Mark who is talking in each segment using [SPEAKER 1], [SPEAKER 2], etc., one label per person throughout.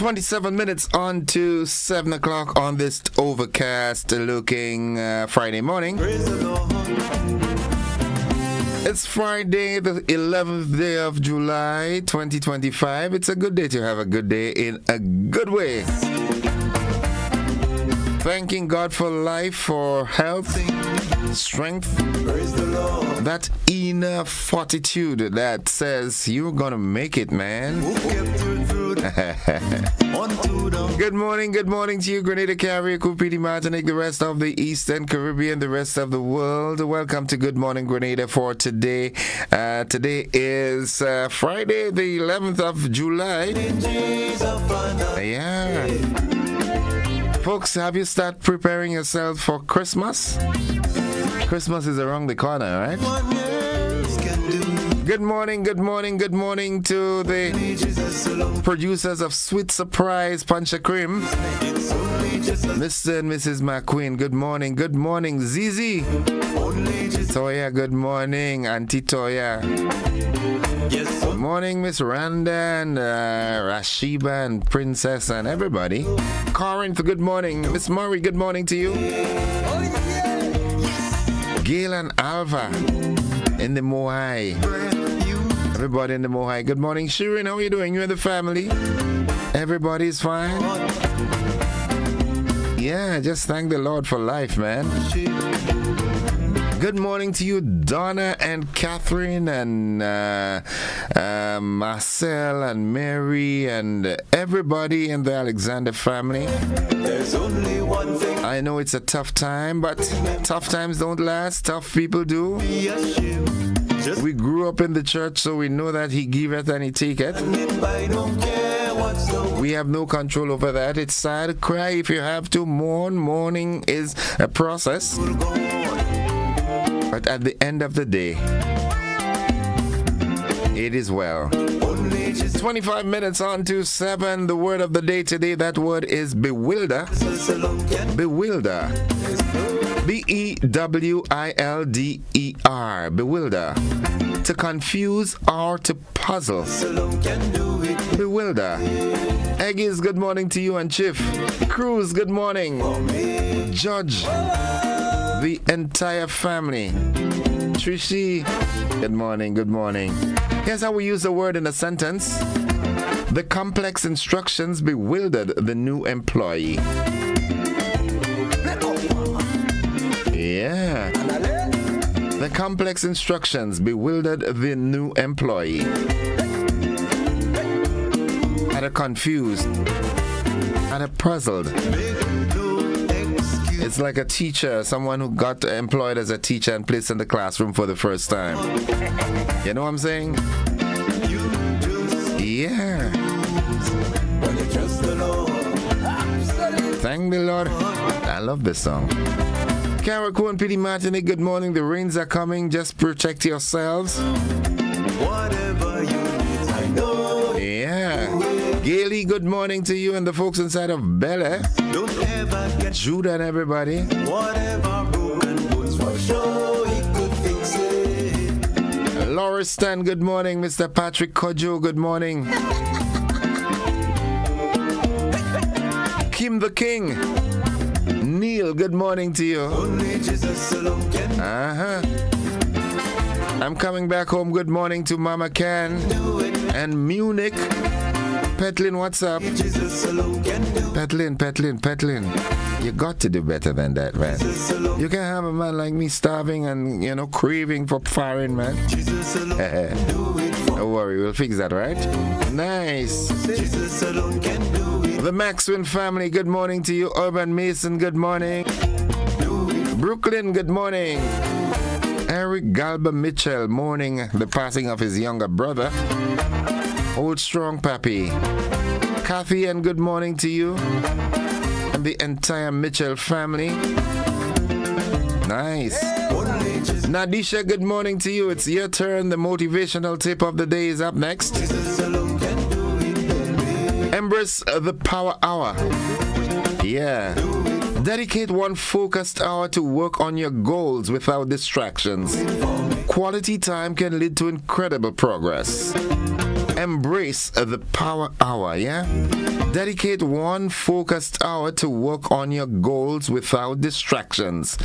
[SPEAKER 1] 27 minutes on to 7 o'clock on this overcast looking Friday morning. It's Friday, the 11th day of July, 2025. It's a good day to have a good day in a good way. Thanking God for life, for health, strength, that inner fortitude that says you're gonna make it, man. Good morning to you, Grenada, Carrier, Cupidi, Martinique, the rest of the Eastern Caribbean, the rest of the world. Welcome to Good Morning Grenada for today. Today is Friday, the 11th of July. Yeah. Folks, have you started preparing yourself for Christmas? Christmas is around the corner, right? Good morning to the producers of Sweet Surprise Pancha Cream, Mr. and Mrs. McQueen. Good morning, Zizi. Toya, good morning, Auntie Toya. Good morning, Miss Randa and Rashiba and Princess and everybody. Corinth, good morning. Miss Murray, good morning to you. Gail and Alva in the Moai. Everybody in the Moai. Good morning, Shirin. How are you doing? You and the family? Everybody's fine? Yeah, just thank the Lord for life, man. Good morning to you, Donna and Catherine and Marcel and Mary and everybody in the Alexander family. There's only one thing. I know it's a tough time, but tough times don't last. Tough people do. We grew up in the church, so we know that He giveth and He taketh. We have no control over that. It's sad. Cry if you have to. Mourn. Mourning is a process. But at the end of the day, it is well. 25 minutes on to 7. The word of the day today, that word is bewilder. Bewilder. B-E-W-I-L-D-E-R. Bewilder. To confuse or to puzzle. Bewilder. Eggies, good morning to you and Chief. Cruz, good morning. Judge. The entire family. Trishi, good morning. Here's how we use the word in a sentence. The complex instructions bewildered the new employee. Yeah. The complex instructions bewildered the new employee. Had her confused. Had her puzzled. It's like a teacher, someone who got employed as a teacher and placed in the classroom for the first time. You know what I'm saying? Yeah. Thank the Lord. I love this song. Carrico and Pity Martinique, good morning. The rains are coming. Just protect yourselves. Whatever you need, I know. Yeah. Gaily, good morning to you and the folks inside of Bella. Judah and everybody. Whatever broken bones for sure he could fix it. Laura Stan, good morning. Mr. Patrick Kojo, good morning. Kim the King. Neil, good morning to you. I'm coming back home. Good morning to Mama Can and Munich. Petlin, what's up? Petlin. You got to do better than that, man. You can't have a man like me starving and, craving for foreign, man. Don't worry, we'll fix that, right? Nice. The Maxwell family, good morning to you. Urban Mason, good morning. Brooklyn, good morning. Eric Galba Mitchell, mourning the passing of his younger brother. Old strong pappy. Kathy, and good morning to you and the entire Mitchell family. Nice. Nadisha, good morning to you. It's your turn. The motivational tip of the day is up next. Embrace the power hour. Yeah. Dedicate one focused hour to work on your goals without distractions. Quality time can lead to incredible progress. Embrace the power hour, yeah? Dedicate one focused hour to work on your goals without distractions.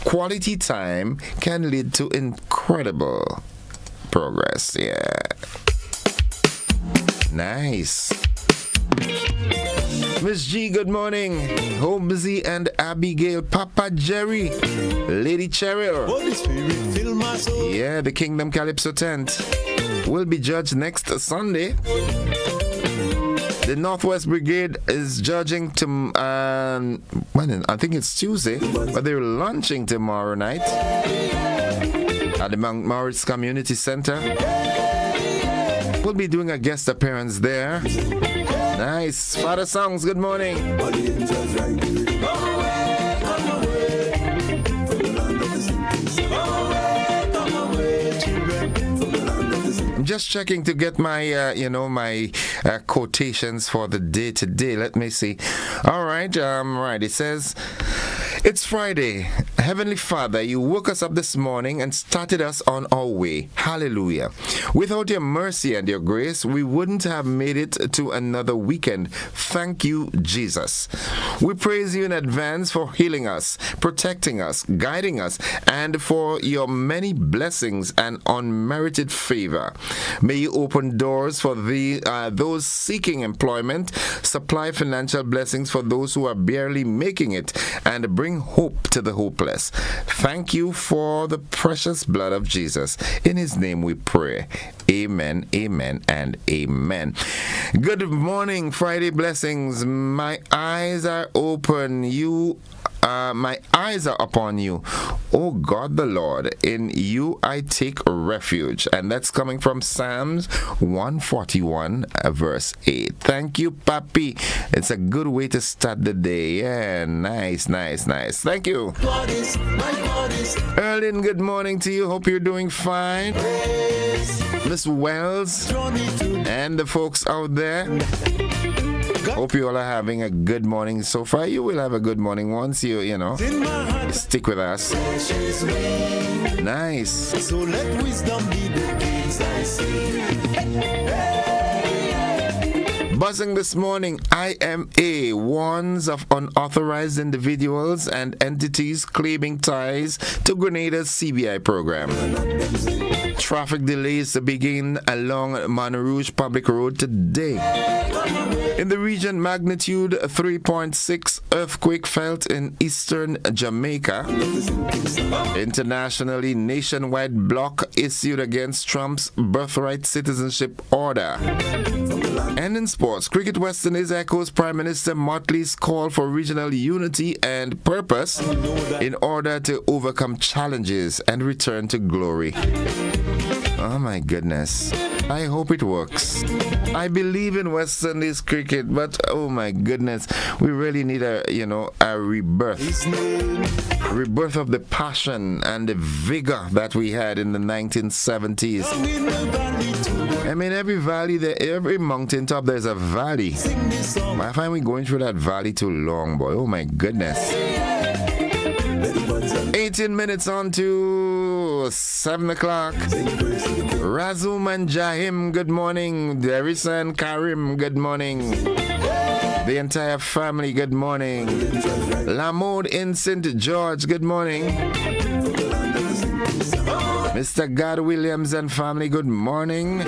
[SPEAKER 1] Quality time can lead to incredible progress, yeah. Nice. Miss G, good morning. Homesy and Abigail, Papa Jerry, Lady Cheryl.
[SPEAKER 2] Holy Spirit, fill my soul.
[SPEAKER 1] Yeah, the Kingdom Calypso tent will be judged next Sunday. The Northwest Brigade is judging I think it's Tuesday, but they're launching tomorrow night at the Mount Morris Community Center. We'll be doing a guest appearance there. Nice. Father Songs, good morning. I'm just checking to get my, my quotations for the day today. Let me see. All right. Right. It says, it's Friday. Heavenly Father, you woke us up this morning and started us on our way. Hallelujah. Without your mercy and your grace, we wouldn't have made it to another weekend. Thank you, Jesus. We praise you in advance for healing us, protecting us, guiding us, and for your many blessings and unmerited favor. May you open doors for those seeking employment, supply financial blessings for those who are barely making it, and bring hope to the hopeless. Thank you for the precious blood of Jesus. In his name we pray. Amen, amen, and amen. Good morning, Friday blessings. My eyes are open. My eyes are upon you, O God the Lord. In you I take refuge. And that's coming from Psalms 141, verse 8. Thank you, Papi. It's a good way to start the day. Yeah, nice. Thank you. Erlyn, good morning to you. Hope you're doing fine. Miss Wells and the folks out there. Hope you all are having a good morning so far. You will have a good morning once you stick with us. Nice.
[SPEAKER 2] So let wisdom be the gates I see.
[SPEAKER 1] Buzzing this morning, IMA warns of unauthorized individuals and entities claiming ties to Grenada's CBI program. Traffic delays to begin along Monrouge Public Road today. In the region, magnitude 3.6 earthquake felt in eastern Jamaica. Internationally, nationwide block issued against Trump's birthright citizenship order. And in sports, Cricket West Indies echoes Prime Minister Motley's call for regional unity and purpose in order to overcome challenges and return to glory. Oh my goodness. I hope it works. I believe in West Indies cricket, but oh my goodness, we really need a rebirth. Rebirth of the passion and the vigor that we had in the 1970s. I mean, every valley, every mountaintop, there's a valley. I find we going through that valley too long, boy. Oh my goodness. 18 minutes on to 7 o'clock. Razum and Jahim, good morning. Darius and Karim, good morning. The entire family, good morning. Lamode in St. George, good morning. Mr. God Williams and family, good morning.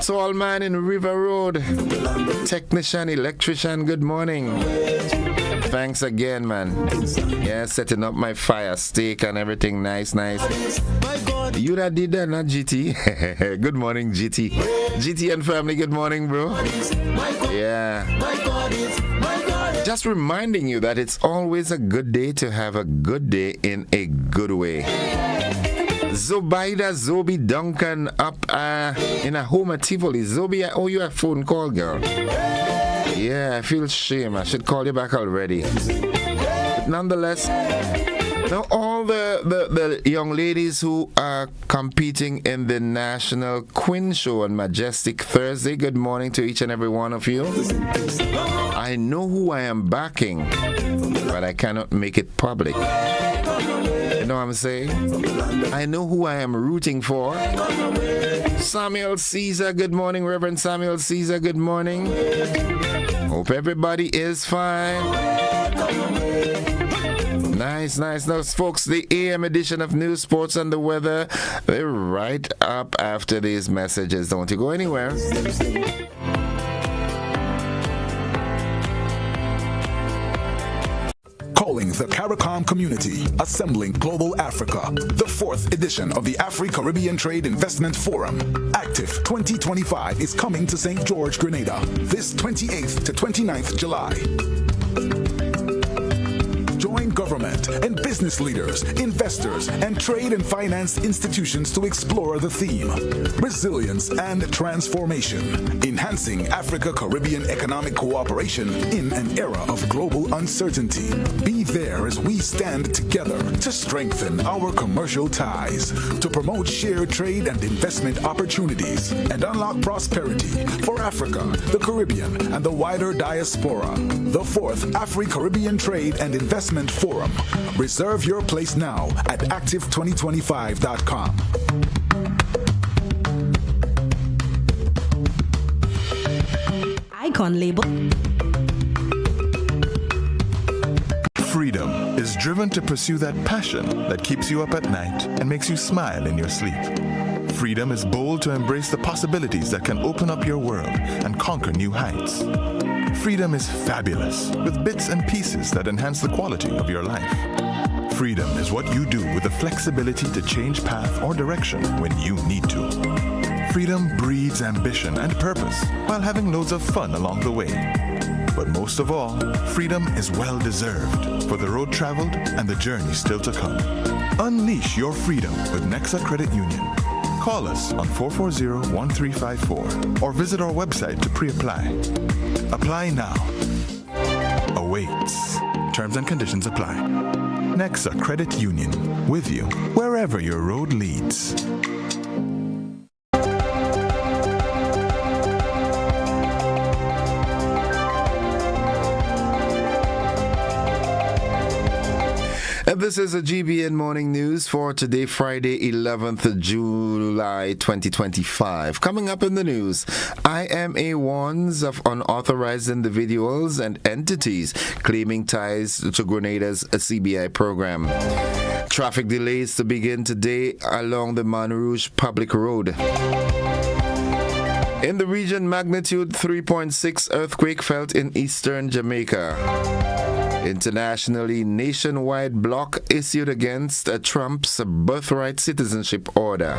[SPEAKER 1] Tall man in River Road, technician, electrician, good morning. Thanks again, man. Yeah, setting up my fire stick and everything. Nice. You that did that, not GT. Good morning, GT. GT and family, good morning, bro. Yeah. Just reminding you that it's always a good day to have a good day in a good way. Zobaida Zobi Duncan up in a home at Tivoli. Zobi, I owe you a phone call, girl. Yeah, I feel shame. I should call you back already. But nonetheless, now all the young ladies who are competing in the National Queen Show on Majestic Thursday, good morning to each and every one of you. I know who I am backing, but I cannot make it public. You know what I'm saying? I know who I am rooting for, Samuel Caesar, good morning. Reverend Samuel Caesar, good morning. Hope everybody is fine. Nice. Now, folks, the AM edition of News, Sports, and the Weather. They're right up after these messages. Don't you go anywhere.
[SPEAKER 3] Calling the CARICOM community, assembling Global Africa, the 4th edition of the Afri-Caribbean Trade Investment Forum. Active 2025 is coming to St. George, Grenada, this 28th to 29th July. Join government and business leaders, investors, and trade and finance institutions to explore the theme, resilience and transformation, enhancing Africa-Caribbean economic cooperation in an era of global uncertainty. Be there as we stand together to strengthen our commercial ties, to promote shared trade and investment opportunities, and unlock prosperity for Africa, the Caribbean, and the wider diaspora. The 4th Afri-Caribbean Trade and Investment Forum. Reserve your place now at active2025.com.
[SPEAKER 4] Icon label.
[SPEAKER 5] Freedom is driven to pursue that passion that keeps you up at night and makes you smile in your sleep. Freedom is bold to embrace the possibilities that can open up your world and conquer new heights. Freedom is fabulous, with bits and pieces that enhance the quality of your life. Freedom is what you do with the flexibility to change path or direction when you need to. Freedom breeds ambition and purpose while having loads of fun along the way. But most of all, freedom is well deserved for the road traveled and the journey still to come. Unleash your freedom with Nexa Credit Union. Call us on 440-1354 or visit our website to pre-apply. Apply now. Awaits. Terms and conditions apply. Nexa Credit Union, with you wherever your road leads.
[SPEAKER 1] This is a GBN Morning News for today, Friday, 11th July 2025. Coming up in the news, IMA warns of unauthorized individuals and entities claiming ties to Grenada's CBI program. Traffic delays to begin today along the Montrouge Public Road. In the region, magnitude 3.6 earthquake felt in eastern Jamaica. Internationally, nationwide block issued against Trump's birthright citizenship order.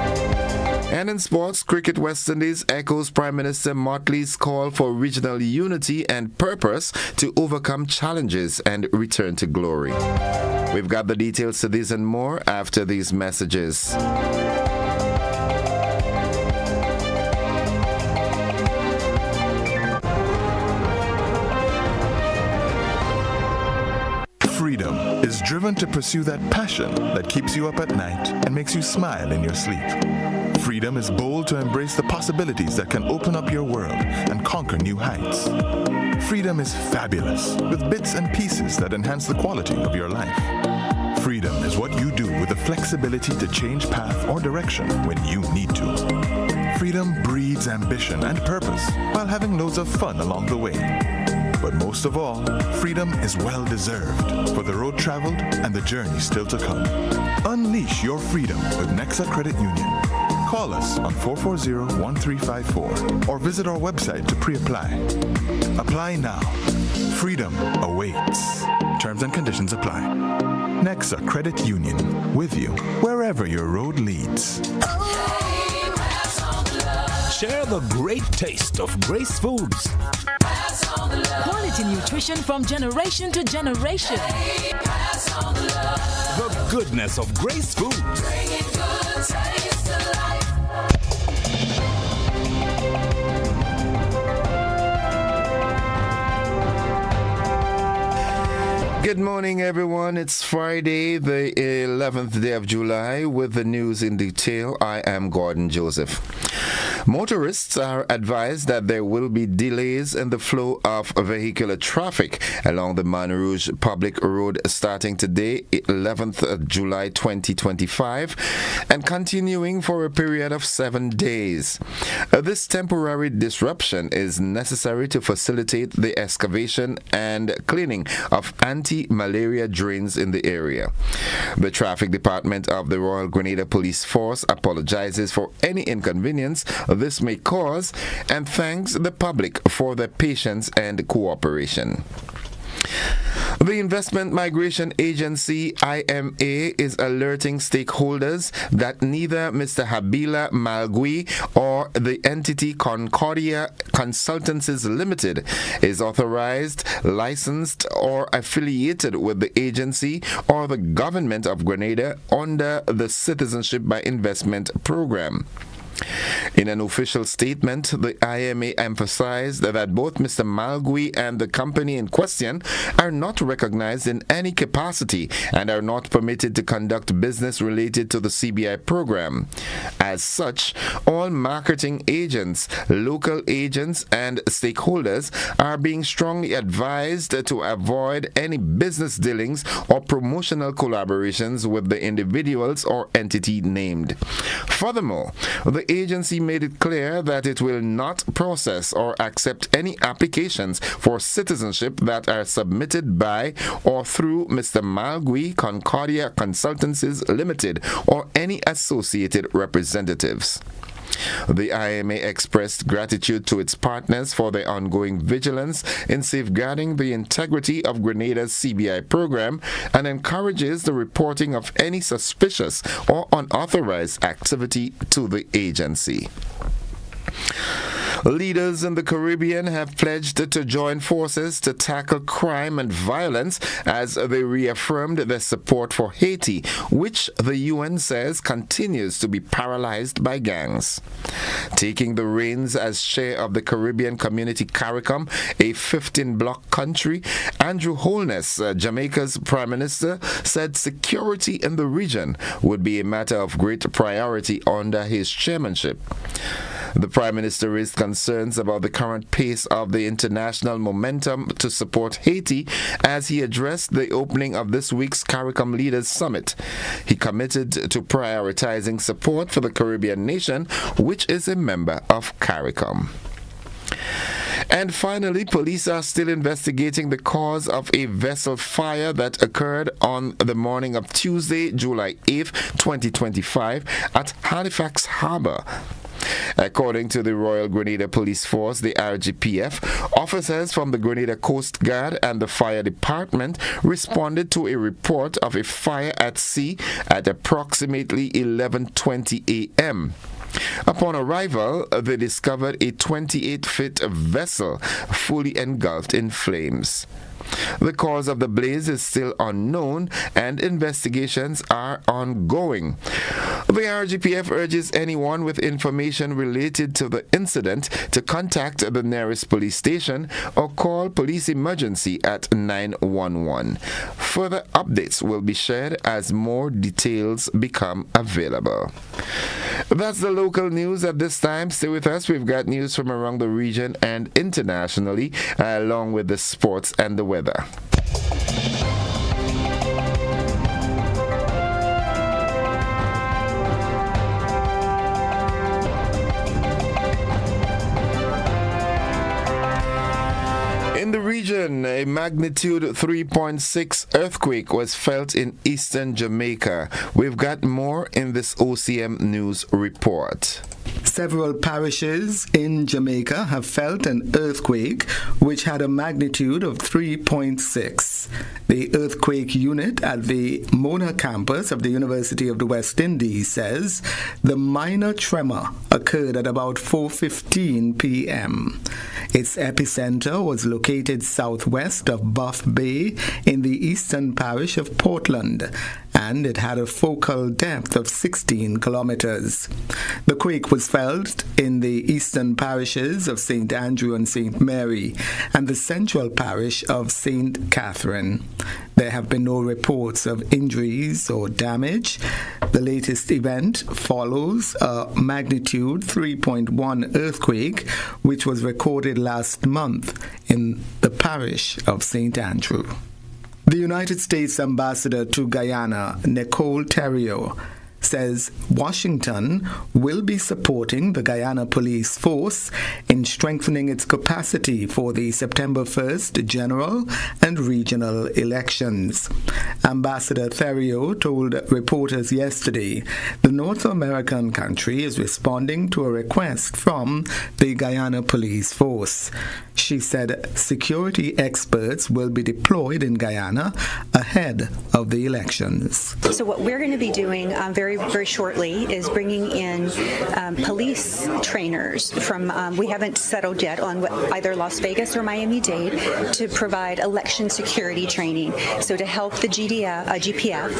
[SPEAKER 1] And in sports, Cricket West Indies echoes Prime Minister Motley's call for regional unity and purpose to overcome challenges and return to glory. We've got the details to this and more after these messages.
[SPEAKER 5] Freedom is driven to pursue that passion that keeps you up at night and makes you smile in your sleep. Freedom is bold to embrace the possibilities that can open up your world and conquer new heights. Freedom is fabulous, with bits and pieces that enhance the quality of your life. Freedom is what you do with the flexibility to change path or direction when you need to. Freedom breeds ambition and purpose while having loads of fun along the way. But most of all, freedom is well deserved for the road traveled and the journey still to come. Unleash your freedom with Nexa Credit Union. Call us on 440-1354 or visit our website to pre-apply. Apply now. Freedom awaits. Terms and conditions apply. Nexa Credit Union, with you wherever your road leads.
[SPEAKER 6] Share the great taste of Grace Foods.
[SPEAKER 4] Quality nutrition from generation to generation.
[SPEAKER 6] The goodness of Grace Foods.
[SPEAKER 1] Good morning, everyone. It's Friday, the 11th day of July, with the news in detail. I am Gordon Joseph. Motorists are advised that there will be delays in the flow of vehicular traffic along the Man Rouge Public Road starting today, 11th July 2025, and continuing for a period of 7 days. This temporary disruption is necessary to facilitate the excavation and cleaning of anti-malaria drains in the area. The Traffic Department of the Royal Grenada Police Force apologizes for any inconvenience this may cause and thanks the public for their patience and cooperation. The Investment Migration Agency, IMA, is alerting stakeholders that neither Mr. Habila Malgui or the entity Concordia Consultancies Limited is authorized, licensed, or affiliated with the agency or the government of Grenada under the Citizenship by Investment program. In an official statement, the IMA emphasized that both Mr. Malgui and the company in question are not recognized in any capacity and are not permitted to conduct business related to the CBI program. As such, all marketing agents, local agents, and stakeholders are being strongly advised to avoid any business dealings or promotional collaborations with the individuals or entity named. Furthermore, the agency made it clear that it will not process or accept any applications for citizenship that are submitted by or through Mr. Malgui Concordia Consultancies Limited or any associated representatives. The IMA expressed gratitude to its partners for their ongoing vigilance in safeguarding the integrity of Grenada's CBI program and encourages the reporting of any suspicious or unauthorized activity to the agency. Leaders in the Caribbean have pledged to join forces to tackle crime and violence as they reaffirmed their support for Haiti, which the UN says continues to be paralyzed by gangs. Taking the reins as chair of the Caribbean Community CARICOM, a 15-block country, Andrew Holness, Jamaica's Prime Minister, said security in the region would be a matter of great priority under his chairmanship. The Prime Minister raised concerns about the current pace of the international momentum to support Haiti as he addressed the opening of this week's CARICOM Leaders Summit. He committed to prioritizing support for the Caribbean nation, which is a member of CARICOM. And finally, police are still investigating the cause of a vessel fire that occurred on the morning of Tuesday, July 8th, 2025 at Halifax Harbour. According to the Royal Grenada Police Force, the RGPF, officers from the Grenada Coast Guard and the Fire Department responded to a report of a fire at sea at approximately 11:20 a.m. Upon arrival, they discovered a 28-foot vessel fully engulfed in flames. The cause of the blaze is still unknown and investigations are ongoing. The RGPF urges anyone with information related to the incident to contact the nearest police station or call police emergency at 911. Further updates will be shared as more details become available. That's the local news at this time. Stay with us. We've got news from around the region and internationally, along with the sports and the weather. In the region, a magnitude 3.6 earthquake was felt in eastern Jamaica. We've got more in this OCM News report.
[SPEAKER 7] Several parishes in Jamaica have felt an earthquake which had a magnitude of 3.6. The earthquake unit at the Mona campus of the University of the West Indies says the minor tremor occurred at about 4:15 p.m. Its epicenter was located southwest of Buff Bay in the eastern parish of Portland, and it had a focal depth of 16 kilometers. The quake was felt in the eastern parishes of St. Andrew and St. Mary and the central parish of St. Catherine. There have been no reports of injuries or damage. The latest event follows a magnitude 3.1 earthquake, which was recorded last month in the parish of St. Andrew. The United States Ambassador to Guyana, Nicole Theriault, says Washington will be supporting the Guyana Police Force in strengthening its capacity for the September 1st general and regional elections. Ambassador Theriault told reporters yesterday the North American country is responding to a request from the Guyana Police Force. She said security experts will be deployed in Guyana ahead of the elections.
[SPEAKER 8] So what we're going to be doing very shortly is bringing in police trainers from, we haven't settled yet on either Las Vegas or Miami-Dade, to provide election security training. So to help the GPF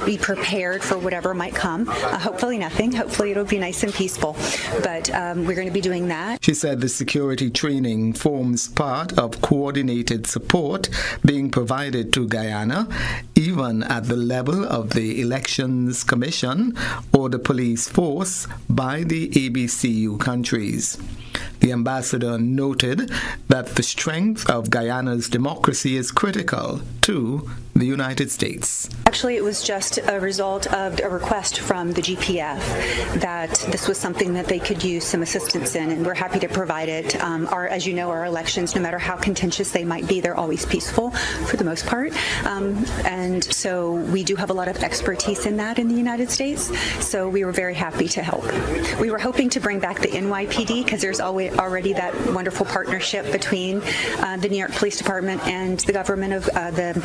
[SPEAKER 8] be prepared for whatever might come. Hopefully nothing. Hopefully it'll be nice and peaceful. But we're going to be doing that.
[SPEAKER 7] She said the security training forms part of coordinated support being provided to Guyana, even at the level of the Elections Commission or the police force by the ABCU countries. The ambassador noted that the strength of Guyana's democracy is critical to the United States.
[SPEAKER 8] Actually, it was just a result of a request from the GPF that this was something that they could use some assistance in, and we're happy to provide it. As you know, our elections, no matter how contentious they might be, they're always peaceful for the most part. And so we do have a lot of expertise in that in the United States, so we were very happy to help. We were hoping to bring back the NYPD because there's already that wonderful partnership between the New York Police Department and the government of the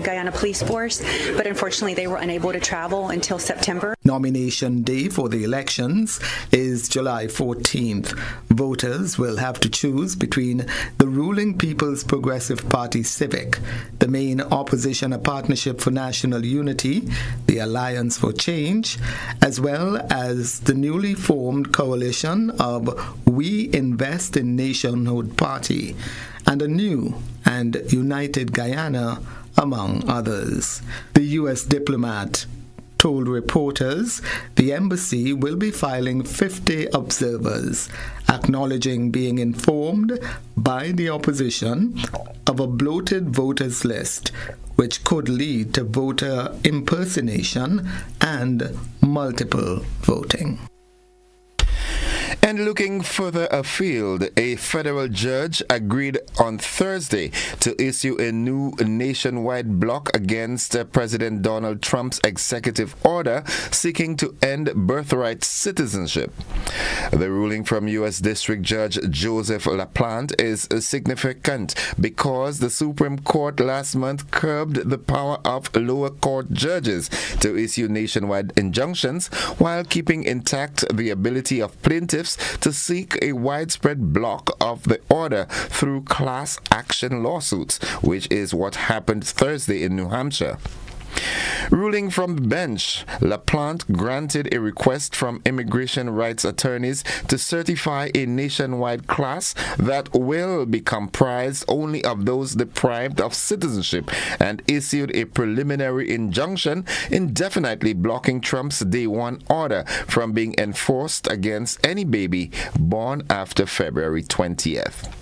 [SPEAKER 8] Guyana Police Force, but unfortunately they were unable to travel until September.
[SPEAKER 7] Nomination day for the elections is July 14th. Voters will have to choose between the ruling People's Progressive Party Civic, the main opposition, a Partnership for National Unity, the Alliance for Change, as well as the newly formed coalition of We Invest in Nationhood Party and a new and United Guyana, among others. The U.S. diplomat told reporters the embassy will be filing 50 observers, acknowledging being informed by the opposition of a bloated voters list, which could lead to voter impersonation and multiple voting.
[SPEAKER 1] And looking further afield, a federal judge agreed on Thursday to issue a new nationwide block against President Donald Trump's executive order seeking to end birthright citizenship. The ruling from U.S. District Judge Joseph LaPlante is significant because the Supreme Court last month curbed the power of lower court judges to issue nationwide injunctions while keeping intact the ability of plaintiffs to seek a widespread block of the order through class action lawsuits, which is what happened Thursday in New Hampshire. Ruling from the bench, LaPlante granted a request from immigration rights attorneys to certify a nationwide class that will be comprised only of those deprived of citizenship and issued a preliminary injunction indefinitely blocking Trump's Day 1 order from being enforced against any baby born after February 20th.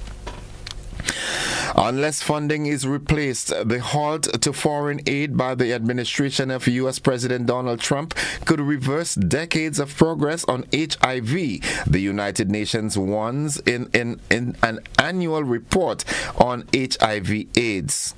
[SPEAKER 1] Unless funding is replaced, the halt to foreign aid by the administration of U.S. President Donald Trump could reverse decades of progress on HIV, the United Nations warns in an annual report on HIV/AIDS.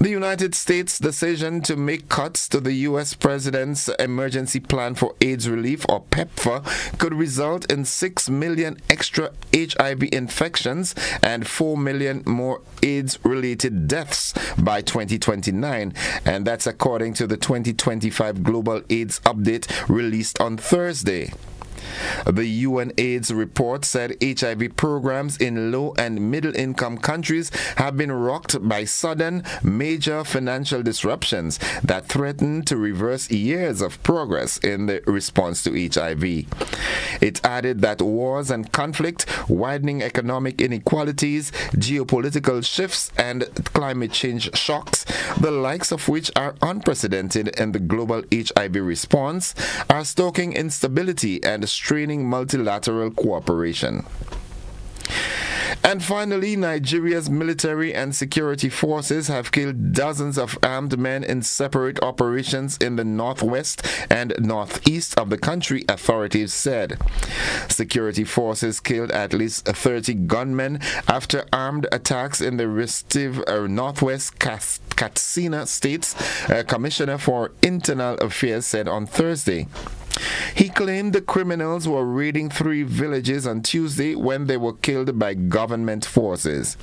[SPEAKER 1] The United States' decision to make cuts to the U.S. President's Emergency Plan for AIDS Relief, or PEPFAR, could result in 6 million extra HIV infections and 4 million more AIDS-related deaths by 2029, and that's according to the 2025 Global AIDS Update released on Thursday. The UN AIDS report said HIV programs in low and middle income countries have been rocked by sudden, major financial disruptions that threaten to reverse years of progress in the response to HIV. It added that wars and conflict, widening economic inequalities, geopolitical shifts, and climate change shocks, the likes of which are unprecedented in the global HIV response, are stoking instability and straining multilateral cooperation. And finally, Nigeria's military and security forces have killed dozens of armed men in separate operations in the northwest and northeast of the country, authorities said. Security forces killed at least 30 gunmen after armed attacks in the restive northwest Katsina states, Commissioner for Internal Affairs said on Thursday. He claimed the criminals were raiding 3 villages on Tuesday when they were killed by government forces.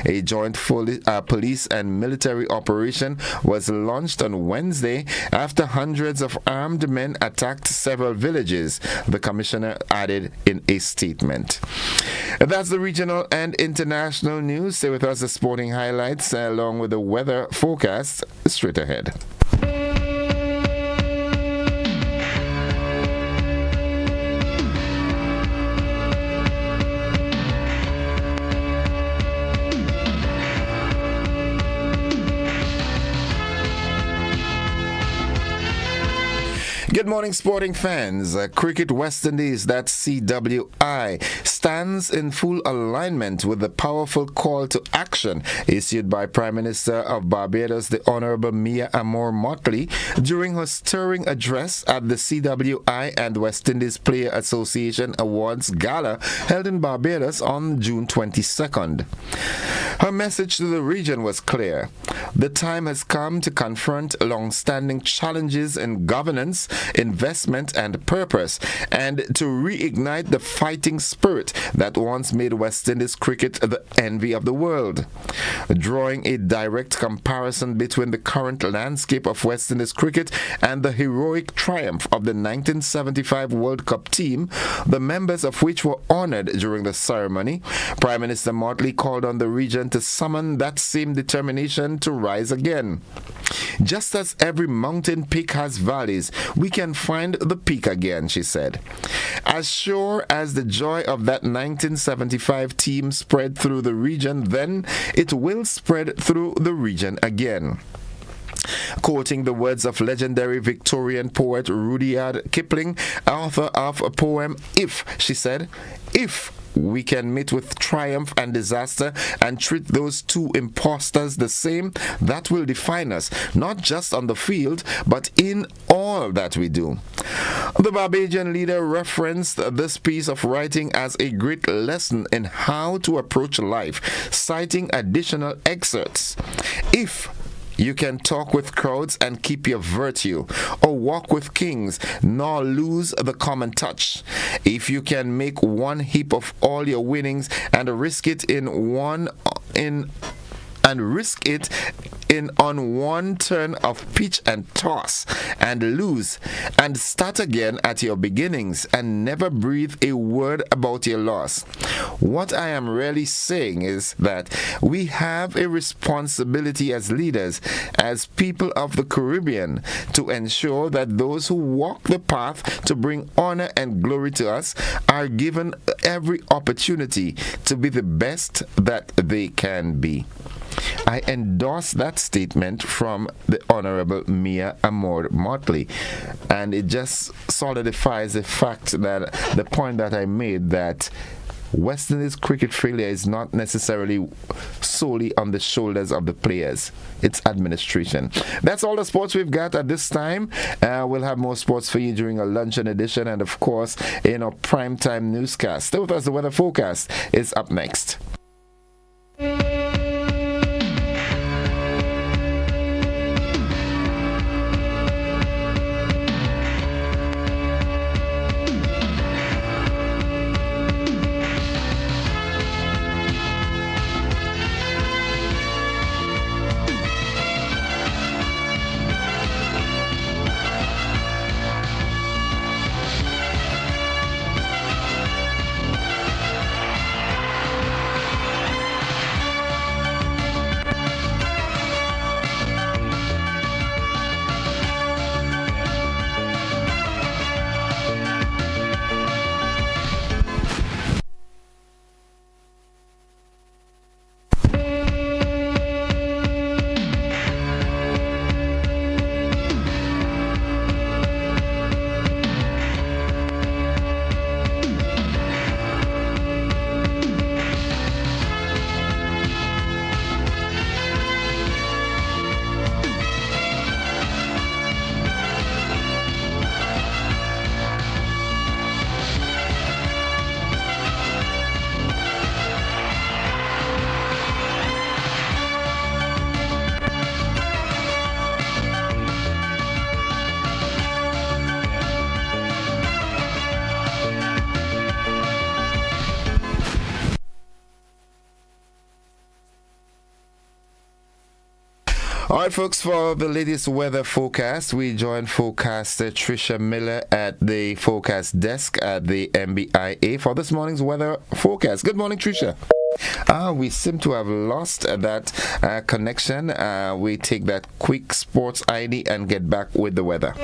[SPEAKER 1] A joint police and military operation was launched on Wednesday after hundreds of armed men attacked several villages, the commissioner added in a statement. That's the regional and international news. Stay with us, the sporting highlights along with the weather forecast straight ahead. Good morning, sporting fans. Cricket West Indies, that's CWI, stands in full alignment with the powerful call to action issued by Prime Minister of Barbados, the Honorable Mia Amor Motley, during her stirring address at the CWI and West Indies Player Association Awards Gala held in Barbados on June 22nd. Her message to the region was clear. The time has come to confront long-standing challenges in governance, investment and purpose, and to reignite the fighting spirit that once made West Indies cricket the envy of the world. Drawing a direct comparison between the current landscape of West Indies cricket and the heroic triumph of the 1975 World Cup team, the members of which were honored during the ceremony, Prime Minister Motley called on the region to summon that same determination to rise again. Just as every mountain peak has valleys, we can find the peak again, she said. As sure as the joy of that 1975 team spread through the region then, it will spread through the region again. Quoting the words of legendary Victorian poet Rudyard Kipling, author of a poem If, she said, if we can meet with triumph and disaster and treat those two impostors the same, that will define us, not just on the field, but in all that we do. The Barbadian leader referenced this piece of writing as a great lesson in how to approach life, citing additional excerpts. If you can talk with crowds and keep your virtue, or walk with kings, nor lose the common touch. If you can make one heap of all your winnings and risk it on one turn of pitch and toss, and lose, and start again at your beginnings, and never breathe a word about your loss. What I am really saying is that we have a responsibility as leaders, as people of the Caribbean, to ensure that those who walk the path to bring honor and glory to us are given every opportunity to be the best that they can be. I endorse that statement from the Honorable Mia Amor Motley, and it just solidifies the fact that the point that I made, that West Indies cricket failure is not necessarily solely on the shoulders of the players. It's administration. That's all the sports we've got at this time. We'll have more sports for you during our luncheon edition and, of course, in our primetime newscast. Stay with us. The weather forecast is up next. All right, folks, for the latest weather forecast, we join forecaster Tricia Miller at the forecast desk at the MBIA for this morning's weather forecast. Good morning, Tricia. We seem to have lost that connection. We take that quick sports ID and get back with the weather.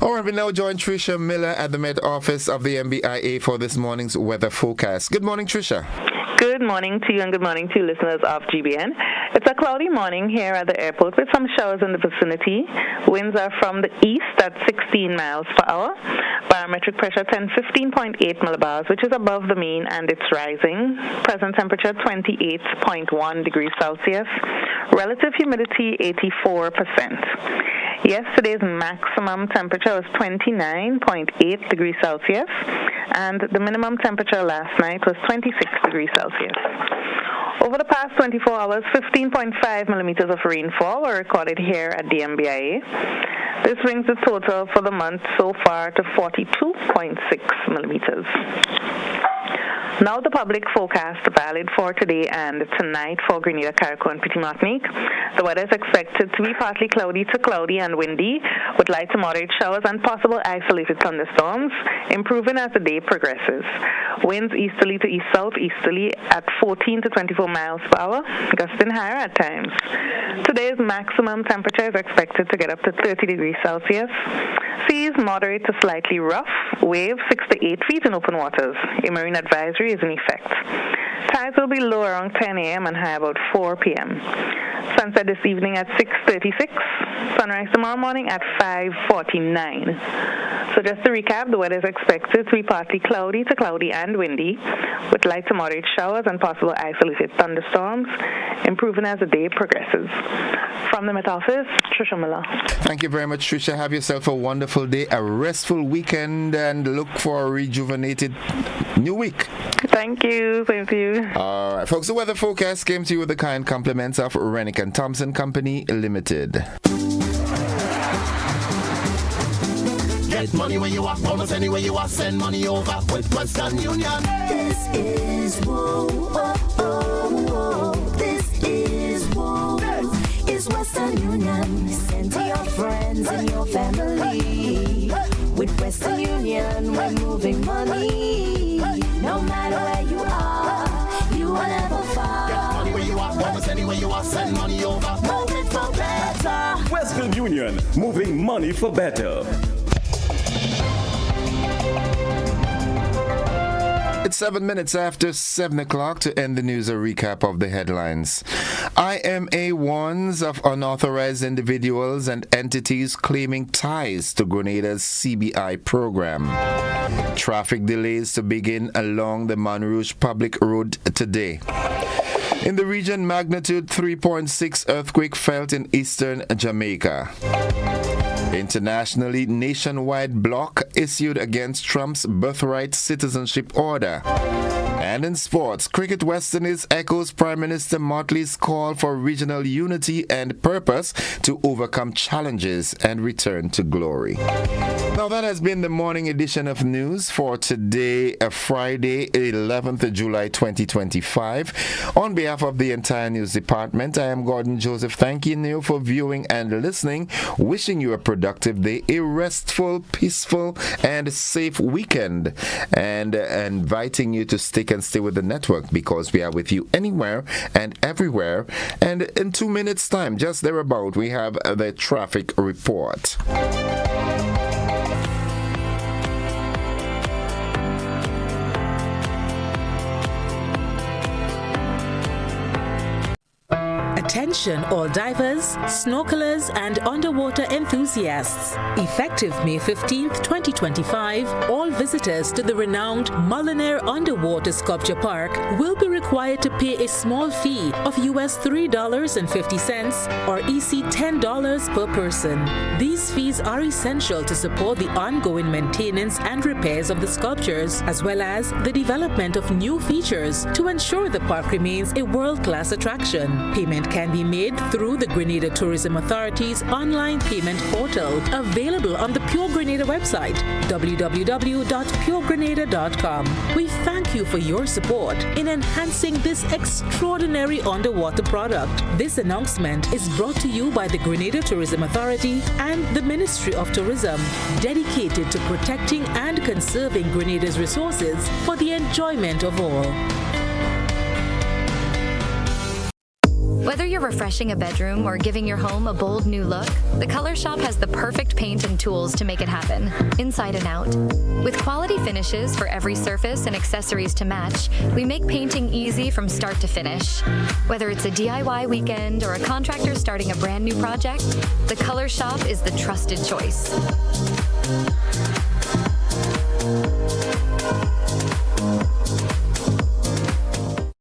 [SPEAKER 1] All right, we now join Tricia Miller at the Met Office of the MBIA for this morning's weather forecast. Good morning, Tricia.
[SPEAKER 9] Good morning to you and good morning to listeners of GBN. It's a cloudy morning here at the airport with some showers in the vicinity. Winds are from the east at 16 miles per hour. Barometric pressure 15.8 millibars, which is above the mean, and it's rising. Present temperature 28.1 degrees Celsius. Relative humidity 84%. Yesterday's maximum temperature was 29.8 degrees Celsius, and the minimum temperature last night was 26 degrees Celsius. Over the past 24 hours, 15.5 millimeters of rainfall were recorded here at the MBIA. This brings the total for the month so far to 42.6 millimeters. Now the public forecast valid for today and tonight for Grenada, Carriacou, and Petit Martinique. The weather is expected to be partly cloudy to cloudy and windy, with light to moderate showers and possible isolated thunderstorms, improving as the day progresses. Winds easterly to east-southeasterly at 14 to 24 miles per hour, gusting higher at times. Today's maximum temperature is expected to get up to 30 degrees Celsius. Seas moderate to slightly rough, waves 6 to 8 feet in open waters. A marine advisory is in effect. Tides will be low around 10 a.m. and high about 4 p.m. Sunset this evening at 6:36. Sunrise tomorrow morning at 5:49. So just to recap, the weather is expected to be partly cloudy to cloudy and windy, with light to moderate showers and possible isolated thunderstorms, improving as the day progresses. From the Met Office, Tricia Miller.
[SPEAKER 1] Thank you very much, Tricia. Have yourself a wonderful day, a restful weekend, and look for a rejuvenated new week.
[SPEAKER 9] Thank you. Same to you.
[SPEAKER 1] All right, folks, the weather forecast came to you with the kind compliments of Rennick & Thompson Company Limited.
[SPEAKER 2] Get money where you are, almost anywhere you are, send money over with Western Union.
[SPEAKER 10] This is whoa, oh, oh, whoa. This is whoa. Is Western Union. Send to your friends and your family. With Western Union, we're moving money. No matter where you are, you will never fall.
[SPEAKER 2] Get money where you are, almost anywhere you are, send money over.
[SPEAKER 10] Move it for better.
[SPEAKER 6] Western Union, moving money for better.
[SPEAKER 1] It's 7 minutes after 7 o'clock to end the news, a recap of the headlines. IMA warns of unauthorized individuals and entities claiming ties to Grenada's CBI program. Traffic delays to begin along the Montrouge Public Road today. In the region, magnitude 3.6 earthquake felt in eastern Jamaica. Internationally, nationwide block issued against Trump's birthright citizenship order. And in sports, Cricket West Indies echoes Prime Minister Motley's call for regional unity and purpose to overcome challenges and return to glory. Now that has been the morning edition of news for today, Friday, 11th of July 2025. On behalf of the entire news department, I am Gordon Joseph, thanking you for viewing and listening, wishing you a productive day, a restful, peaceful, and safe weekend, and inviting you to stick and stay with the network because we are with you anywhere and everywhere. And in 2 minutes' time, just thereabout, we have the traffic report.
[SPEAKER 11] Attention
[SPEAKER 4] Attention all divers, snorkelers and underwater enthusiasts. Effective May 15th, 2025, all visitors to the renowned Mullinair Underwater Sculpture Park will be required to pay a small fee of US $3.50 or EC $10 per person. These fees are essential to support the ongoing maintenance and repairs of the sculptures, as well as the development of new features to ensure the park remains a world-class attraction. Payment can be made through the Grenada Tourism Authority's online payment portal, available on the Pure Grenada website, www.puregrenada.com. We thank you for your support in enhancing this extraordinary underwater product. This announcement is brought to you by the Grenada Tourism Authority and the Ministry of Tourism, dedicated to protecting and conserving Grenada's resources for the enjoyment of all.
[SPEAKER 11] Whether you're refreshing a bedroom or giving your home a bold new look, the Color Shop has the perfect paint and tools to make it happen, inside and out. With quality finishes for every surface and accessories to match, we make painting easy from start to finish. Whether it's a DIY weekend or a contractor starting a brand new project, the Color Shop is the trusted choice.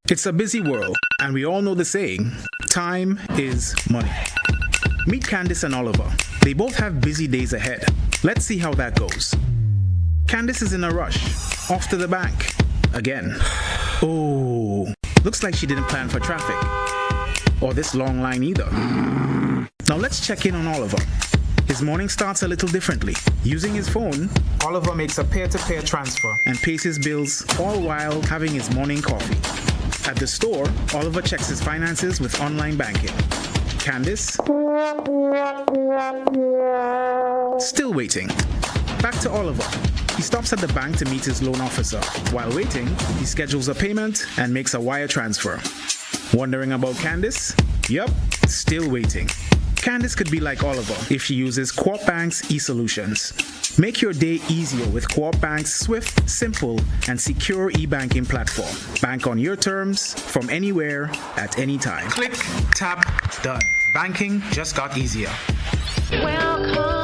[SPEAKER 6] It's a busy world, and we all know the saying, time is money. Meet Candice and Oliver. They both have busy days ahead. Let's see how that goes. Candice is in a rush, off to the bank, again. Oh, looks like she didn't plan for traffic, or this long line either. Now let's check in on Oliver. His morning starts a little differently. Using his phone, Oliver makes a peer-to-peer transfer and pays his bills, all while having his morning coffee. At the store, Oliver checks his finances with online banking. Candice? Still waiting. Back to Oliver. He stops at the bank to meet his loan officer. While waiting, he schedules a payment and makes a wire transfer. Wondering about Candice? Yup, still waiting. Candice could be like Oliver if she uses Co-op Bank's e-solutions. Make your day easier with Co-op Bank's swift, simple, and secure e-banking platform. Bank on your terms, from anywhere, at any time.
[SPEAKER 12] Click, tap, done. Banking just got easier.
[SPEAKER 10] Welcome home.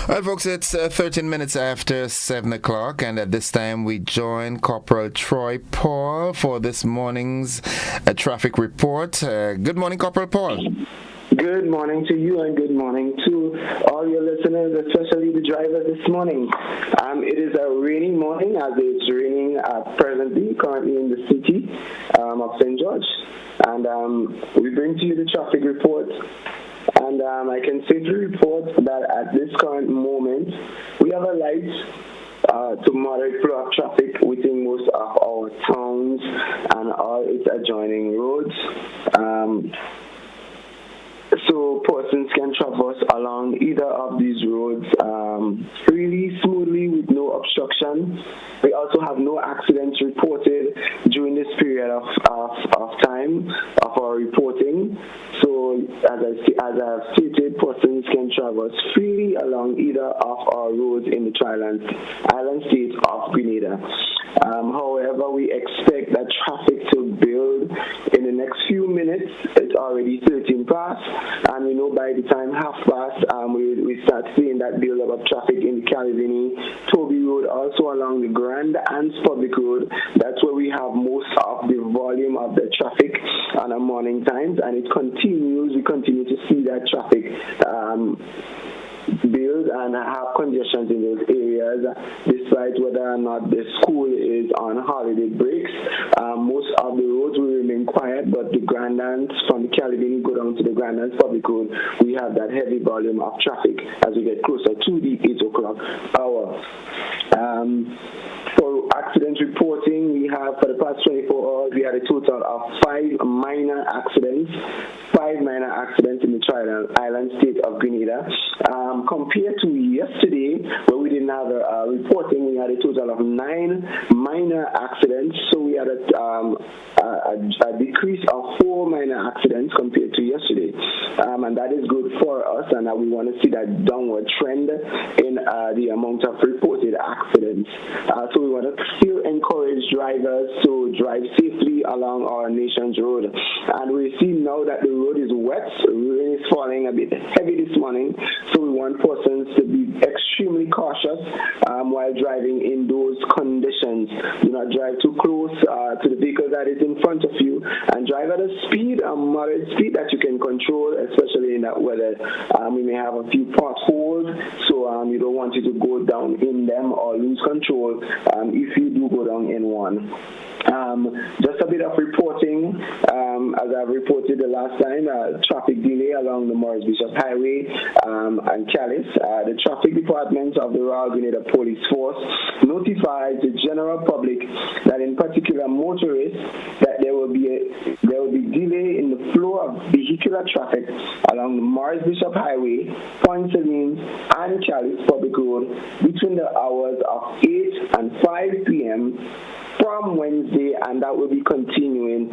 [SPEAKER 1] Well, folks, it's 13 minutes after 7 o'clock, and at this time we join Corporal Troy Paul for this morning's traffic report. Good morning, Corporal Paul.
[SPEAKER 13] Good morning to you and good morning to all your listeners, especially the drivers this morning. It is a rainy morning as it's raining currently in the city of St. George. And we bring to you the traffic report. And I can safely report that at this current moment, we have a light to moderate flow of traffic within most of our towns and all its adjoining roads. So persons can traverse along either of these roads freely, smoothly, with no obstruction. We also have no accidents reported during this period of time of our reporting. So as I've stated, persons can traverse freely along either of our roads in the island state of Grenada. However, we expect that traffic to build in the next few minutes. It's already 13 past, and we know by the time half past, we start seeing that build-up of traffic in the Calavini, Toby Road, also along the Grand and Public Road. That's where we have most of the volume of the traffic on the morning times, and it continues. We continue to see that traffic build and have congestions in those areas, despite whether or not the school is on holiday breaks. Most of the roads will remain quiet, but the Grandlands from the Calavini go down to the Grandlands Public Road, we have that heavy volume of traffic as we get closer to the 8 o'clock hour. For accident reporting, we have for the past 24 hours, we had a total of 5 minor accidents in the Tri-Island state of Grenada. Compared to yesterday, where we didn't have a reporting, we had a total of 9 minor accidents. So we had a decrease of 4 minor accidents compared to yesterday. And that is good for us, and we want to see that downward trend in the amount of reported accidents. So we want to still encourage drivers to drive safely along our nation's road. And we see now that the road is wet, rain is falling a bit heavy this morning, so we want persons to be extremely cautious while driving in those conditions. Do not drive too close to the vehicle that is in front of you, and drive at a speed, a moderate speed that you can control, especially in that weather. We may have a few potholes, so you don't want you to go down in them or lose control if you do go down in one. Just a bit of reporting, as I've reported the last time, traffic delay along the Morris Bishop Highway and Calais. The traffic department of the Royal Grenada Police Force notified the general public that in particular motorists that there will be delay in the flow of vehicular traffic along the Morris Bishop Highway, Point Sabine and Calais Public Road between the hours of 8 and 5 p.m. from Wednesday, and that will be continuing.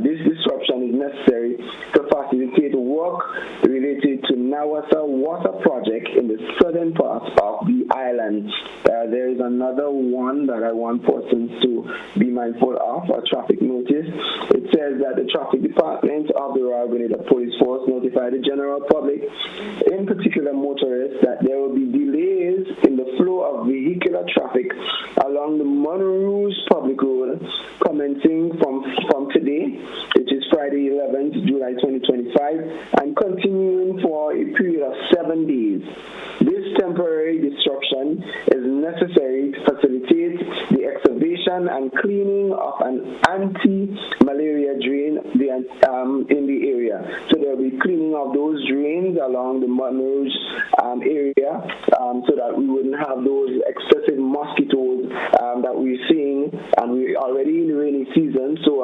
[SPEAKER 13] This disruption is necessary to facilitate work related to Nawasa Water Project in the southern part of the island. There is another one that I want persons to be mindful of, a traffic notice. It says that the traffic department of the Royal Grenada Police Force notified the general public, in particular motorists, that there will be delays in the flow of vehicular traffic along the Monroe Public Road commencing from today, which is Friday 11th July 2025, and continuing for a period of 7 days. This temporary disruption is necessary to facilitate the excavation and cleaning of an anti-malaria drain in the area. So there will be cleaning of those drains along the Monroe area so that we wouldn't have those excessive mosquitoes that we're seeing, and we're already in the rainy season, so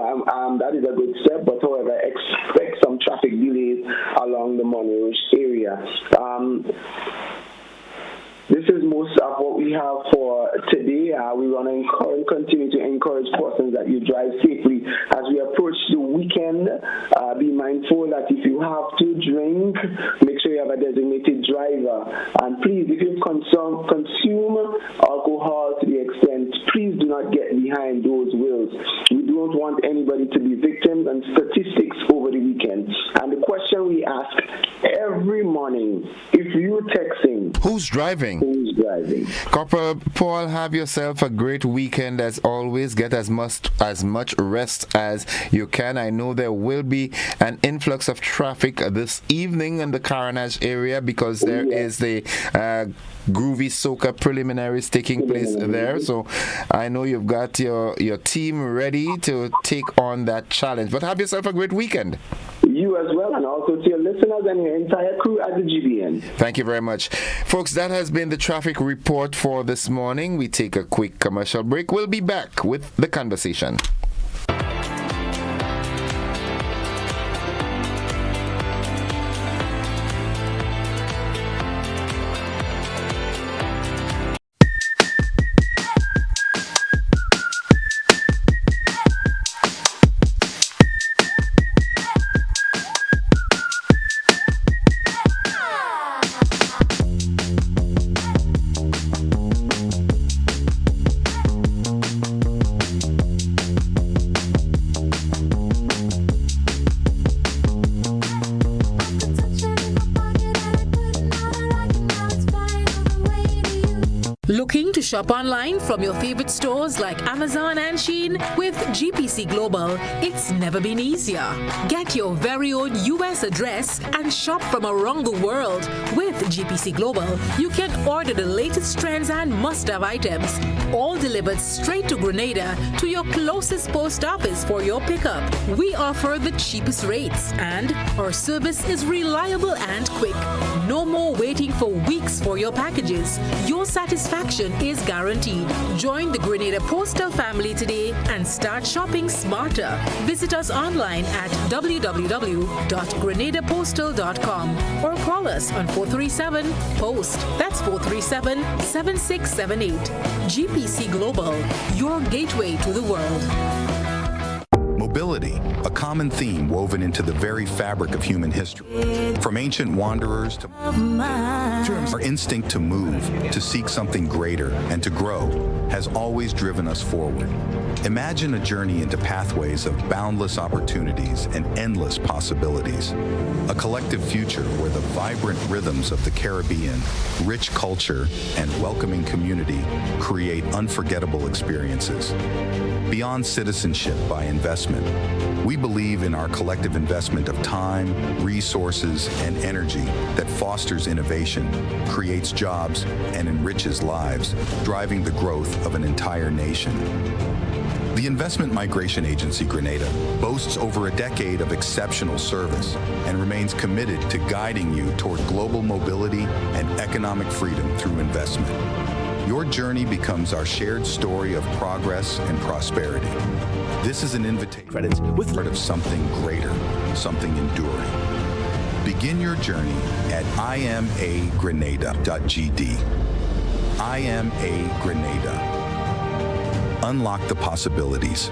[SPEAKER 13] that is a good step. But however, expect some traffic delays along the Monroe area. This is most of what we have for today. We want to continue to encourage persons that you drive safely as we approach the weekend. Be mindful that if you have to drink, make sure you have a designated driver. And please, if you consume alcohol to the extent, please do not get behind those wheels. We don't want anybody to be victims and statistics over the weekend. And the question we ask every morning, if you're texting,
[SPEAKER 1] who's driving?
[SPEAKER 13] driving.
[SPEAKER 1] Corporal Paul, have yourself a great weekend as always. Get as much rest as you can. I know there will be an influx of traffic this evening in the Carnage area because there is the Groovy Soca preliminaries taking place there. So I know you've got your team ready to take on that challenge. But have yourself a great weekend.
[SPEAKER 13] You as well, and also to your listeners and your entire crew at the GBN.
[SPEAKER 1] Thank you very much. Folks, that has been the traffic report for this morning. We take a quick commercial break. We'll be back with the conversation.
[SPEAKER 4] Looking to shop online from your favorite stores like Amazon and Shein? With GPC Global, it's never been easier. Get your very own US address and shop from around the world. With GPC Global, you can order the latest trends and must-have items, all delivered straight to Grenada to your closest post office for your pickup. We offer the cheapest rates, and our service is reliable and quick. No more waiting for weeks for your packages. Your satisfaction is guaranteed. Join the Grenada Postal family today and start shopping smarter. Visit us online at www.grenadapostal.com or call us on 437-POST. That's 437-7678. GPC Global, your gateway to the world.
[SPEAKER 14] Mobility, a common theme woven into the very fabric of human history. From ancient wanderers to our instinct to move, to seek something greater, and to grow has always driven us forward. Imagine a journey into pathways of boundless opportunities and endless possibilities. A collective future where the vibrant rhythms of the Caribbean, rich culture, and welcoming community create unforgettable experiences. Beyond citizenship by investment, we believe in our collective investment of time, resources, and energy that fosters innovation, creates jobs, and enriches lives, driving the growth of an entire nation. The Investment Migration Agency Grenada boasts over a decade of exceptional service and remains committed to guiding you toward global mobility and economic freedom through investment. Your journey becomes our shared story of progress and prosperity. This is an invitation with part of something greater, something enduring. Begin your journey at imagrenada.gd. IMA Grenada. Unlock the possibilities.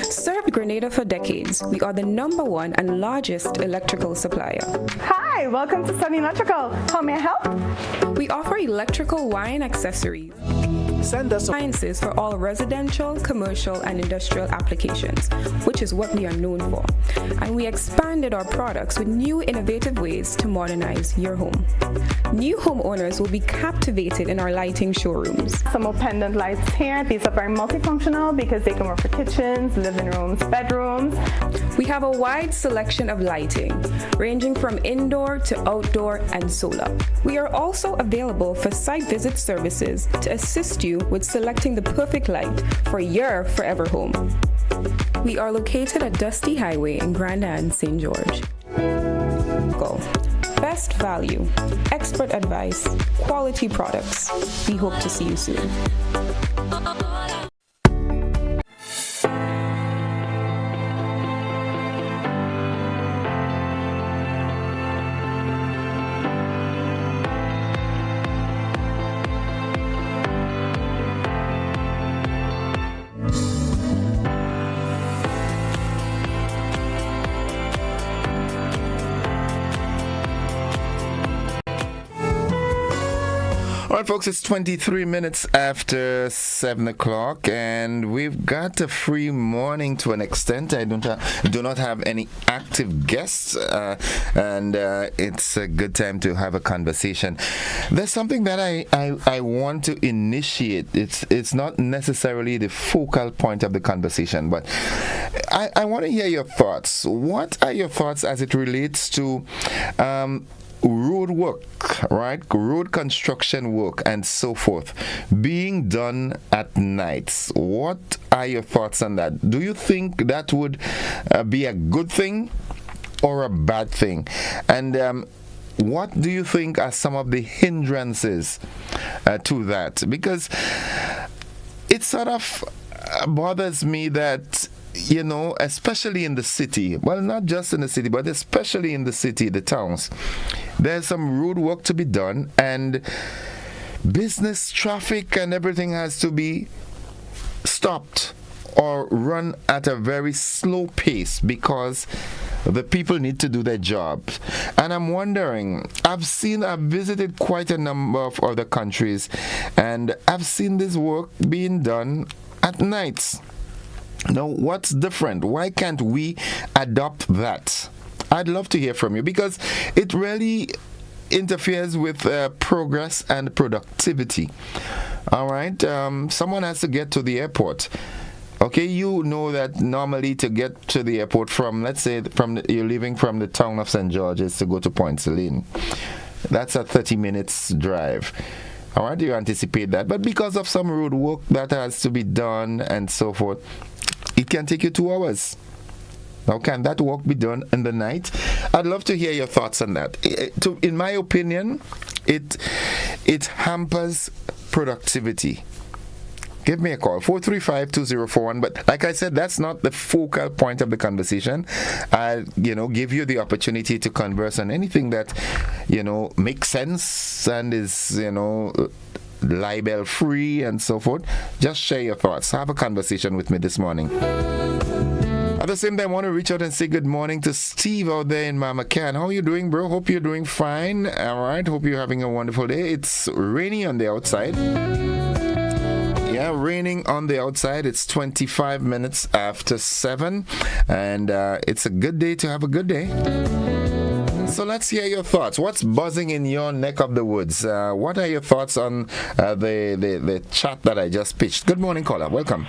[SPEAKER 15] Served Grenada for decades. We are the #1 and largest electrical supplier.
[SPEAKER 16] Hi, welcome to Sunny Electrical. How may I help?
[SPEAKER 15] We offer electrical wire accessories. Send us appliances for all residential, commercial, and industrial applications, which is what we are known for. And we expanded our products with new innovative ways to modernize your home. New homeowners will be captivated in our lighting showrooms.
[SPEAKER 16] Some more pendant lights here. These are very multifunctional because they can work for kitchens, living rooms, bedrooms.
[SPEAKER 15] We have a wide selection of lighting, ranging from indoor to outdoor and solar. We are also available for site visit services to assist you with selecting the perfect light for your forever home. We are located at Dusty Highway in Grenada, St. George. Go. Best value, expert advice, quality products. We hope to see you soon.
[SPEAKER 1] All right, folks, it's 23 minutes after 7 o'clock, and we've got a free morning to an extent. I do not have any active guests, and it's a good time to have a conversation. There's something that I want to initiate. It's not necessarily the focal point of the conversation, but I want to hear your thoughts. What are your thoughts as it relates to road work, right? Road construction work and so forth being done at nights? What are your thoughts on that? Do you think that would be a good thing or a bad thing? And what do you think are some of the hindrances to that? Because it sort of bothers me that, you know, especially in the city, well, not just in the city, but especially in the city, the towns, there's some road work to be done, and business traffic and everything has to be stopped or run at a very slow pace because the people need to do their jobs. And I'm wondering, I've visited quite a number of other countries, and I've seen this work being done at nights. Now, what's different? Why can't we adopt that? I'd love to hear from you, because it really interferes with progress and productivity. All right? Someone has to get to the airport. Okay, you know that normally to get to the airport from, let's say, you're leaving from the town of St. George's to go to Point Celine. That's a 30 minutes drive. All right, you anticipate that. But because of some road work that has to be done and so forth, it can take you 2 hours. Now, can that work be done in the night? I'd love to hear your thoughts on that. In my opinion, it hampers productivity. Give me a call, 435-2041. But like I said, that's not the focal point of the conversation. I'll, give you the opportunity to converse on anything that, makes sense and is, libel free and so forth. Just share your thoughts. Have a conversation with me this morning. At the same time, I want to reach out and say good morning to Steve out there in Mama Can. How are you doing, bro? Hope you're doing fine. All right. Hope you're having a wonderful day. It's rainy on the outside. Yeah, raining on the outside. It's 25 minutes after 7, and it's a good day to have a good day. So let's hear your thoughts. What's buzzing in your neck of the woods? What are your thoughts on the chat that I just pitched? Good morning, caller. Welcome.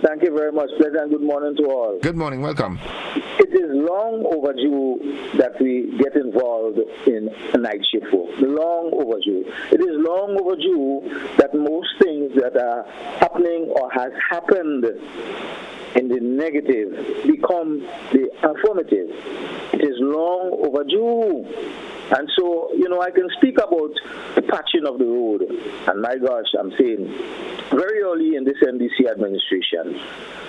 [SPEAKER 17] Thank you very much. Pleasant good morning to all.
[SPEAKER 1] Good morning. Welcome.
[SPEAKER 17] It is long overdue that we get involved in night shift work. Long overdue. It is long overdue that most things that are happening or has happened in the negative become the affirmative. It is long overdue. And so, I can speak about the patching of the road. And my gosh, I'm saying, very early in this NDC administration,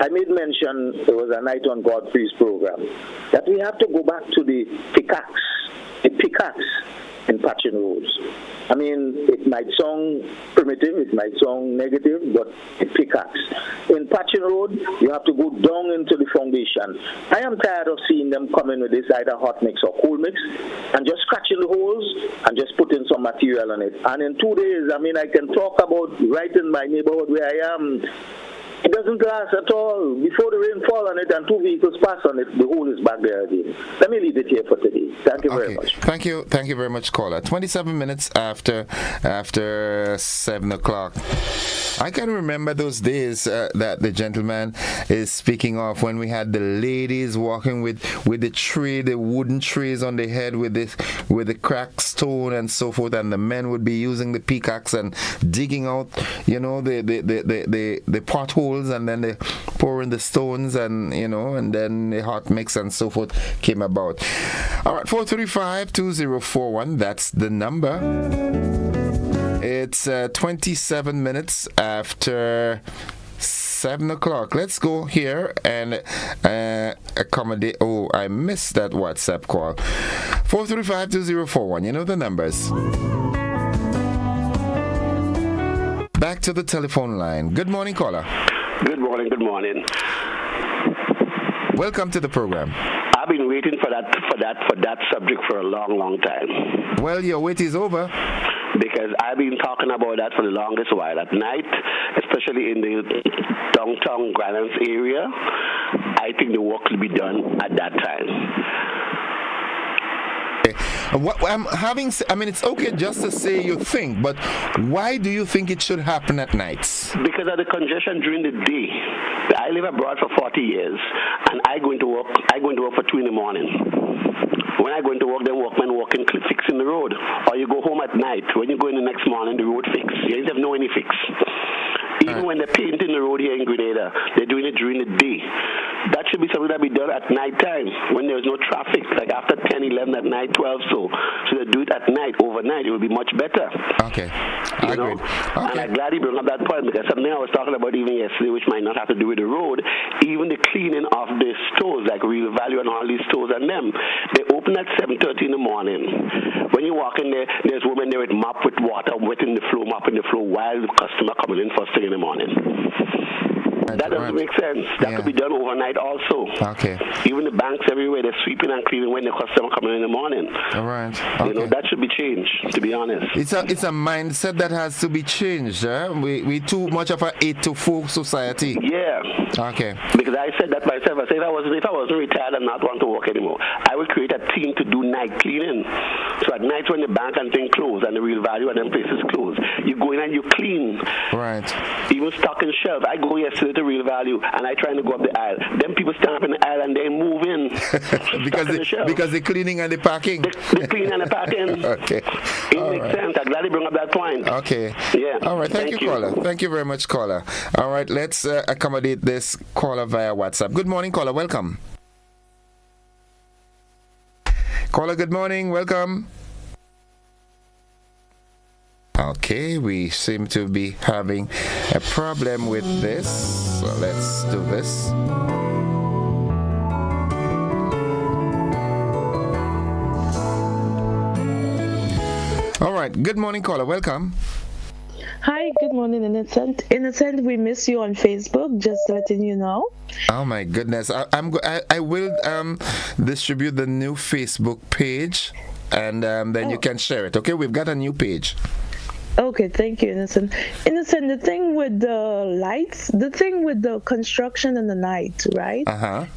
[SPEAKER 17] I made mention, there was a Night on Godfrey's program, that we have to go back to the pickaxe in patching roads. I mean, it might sound primitive, it might sound negative, but a pickaxe. In patching road, you have to go down into the foundation. I am tired of seeing them come in with this either hot mix or cold mix and just scratching the holes and just putting some material on it. And in 2 days, I can talk about right in my neighborhood where I am. It doesn't last at all. Before the rain fall on it and 2 vehicles pass on it, the hole is back there again. Let me leave it here for today. Thank you very much.
[SPEAKER 1] Thank you very much, caller. 27 minutes after 7 o'clock. I can remember those days that the gentleman is speaking of, when we had the ladies walking with the wooden trees on the head with the cracked stone and so forth, and the men would be using the pickaxe and digging out, the potholes, and then they pour in the stones, and and then the hot mix and so forth came about. All right, 435-2041. That's the number. It's 27 minutes after 7 o'clock. Let's go here and accommodate. Oh, I missed that WhatsApp call. 435-2041. You know the numbers. Back to the telephone line. Good morning, caller.
[SPEAKER 18] Good morning.
[SPEAKER 1] Welcome to the program.
[SPEAKER 18] I've been waiting for that subject for a long time.
[SPEAKER 1] Well, your wait is over.
[SPEAKER 18] because I've been talking about that for the longest while. At night, especially in the downtown Grenada area, I think the work will be done at that time.
[SPEAKER 1] It's okay just to say you think, but why do you think it should happen at nights?
[SPEAKER 18] Because of the congestion during the day. I live abroad for 40 years, and I go into work for 2 in the morning. When I go into work, then workmen working, fixing the road. Or you go home at night. When you go in the next morning, the road fixed. You don't have no any fix. Even when they're painting the road here in Grenada, they're doing it during the day. That should be something that be done at night time when there's no traffic, like after 10, 11 at night, 12 so they do it at night, overnight. It will be much better.
[SPEAKER 1] Okay.
[SPEAKER 18] I agree. Okay. And I'm glad you brought up that point, because something I was talking about even yesterday, which might not have to do with the road, even the cleaning of the stores, like Real Value and all these stores and them, they open at 7:30 in the morning. When you walk in there, there's women there with mop with water, wetting the floor, mopping the floor while the customer coming in first thing in the morning. That doesn't make sense. That could be done overnight also.
[SPEAKER 1] Okay.
[SPEAKER 18] Even the banks everywhere, they're sweeping and cleaning when the customer coming in the morning.
[SPEAKER 1] All right. Okay.
[SPEAKER 18] That should be changed, to be honest.
[SPEAKER 1] It's a mindset that has to be changed. We too much of an 8 to 4 society.
[SPEAKER 18] Yeah.
[SPEAKER 1] Okay.
[SPEAKER 18] Because I said that myself. I said if I wasn't retired and not want to work anymore, I would create a team to do night cleaning. So at night when the bank and thing close and the Real Value and them places close, you go in and you clean.
[SPEAKER 1] Right.
[SPEAKER 18] Even stocking shelf. I go yesterday to Real Value and I trying to go up the aisle. Them people stand up in the aisle and they move in.
[SPEAKER 1] because they're cleaning and they're packing.
[SPEAKER 18] They're cleaning and they're packing.
[SPEAKER 1] Okay.
[SPEAKER 18] It makes sense. I'm glad you bring up that point.
[SPEAKER 1] Okay.
[SPEAKER 18] Yeah.
[SPEAKER 1] All right. Thank you, caller. Thank you very much, caller. All right. Let's accommodate this caller via WhatsApp. Good morning, caller. Welcome. Caller, good morning. Welcome. Okay, we seem to be having a problem with this. So let's do this. All right. Good morning, caller. Welcome.
[SPEAKER 19] Hi, good morning, Innocent. Innocent, we miss you on Facebook, just letting you know.
[SPEAKER 1] Oh my goodness. I will distribute the new Facebook page, and then you can share it. Okay, we've got a new page.
[SPEAKER 19] Okay, thank you, Innocent. Innocent, the thing with the lights, the thing with the construction in the night, right?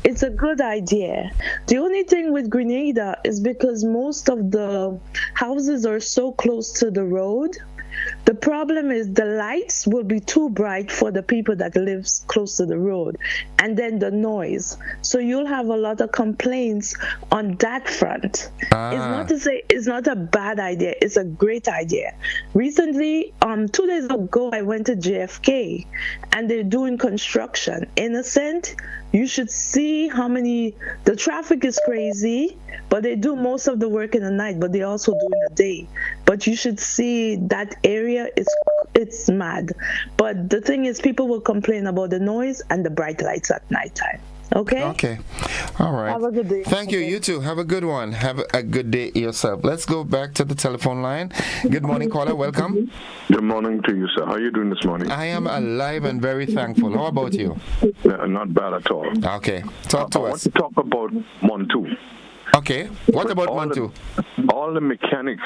[SPEAKER 19] It's a good idea. The only thing with Grenada is because most of the houses are so close to the road. The problem is the lights will be too bright for the people that live close to the road, and then the noise. So you'll have a lot of complaints on that front. It's not to say it's not a bad idea. It's a great idea. Recently, 2 days ago, I went to JFK, and they're doing construction. Innocent, you should see the traffic is crazy, but they do most of the work in the night, but they also do in the day. But you should see that area, it's mad. But the thing is, people will complain about the noise and the bright lights at nighttime. Okay?
[SPEAKER 1] Okay. All right.
[SPEAKER 19] Have a good day.
[SPEAKER 1] Thank you. You too. Have a good one. Have a good day yourself. Let's go back to the telephone line. Good morning, caller. Welcome.
[SPEAKER 20] Good morning to you, sir. How are you doing this morning?
[SPEAKER 1] I am alive and very thankful. How about you?
[SPEAKER 20] Not bad at all.
[SPEAKER 1] Okay. Talk to us.
[SPEAKER 20] I want to talk about Montu.
[SPEAKER 1] Okay. What about Montu?
[SPEAKER 20] All the mechanics.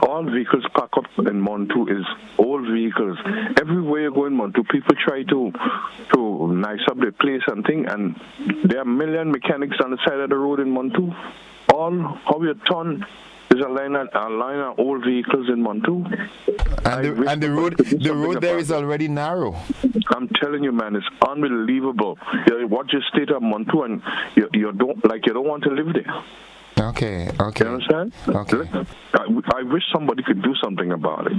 [SPEAKER 20] All vehicles park up in Montu is old vehicles. Everywhere you go in Montu, people try to nice up their place and thing, and there are a million mechanics on the side of the road in Montu. How you turn is a line of old vehicles in Montu.
[SPEAKER 1] And the road there is already narrow.
[SPEAKER 20] I'm telling you, man, it's unbelievable. You watch the state of Montu, and you don't want to live there.
[SPEAKER 1] Okay.
[SPEAKER 20] You understand?
[SPEAKER 1] Okay.
[SPEAKER 20] I wish somebody could do something about it.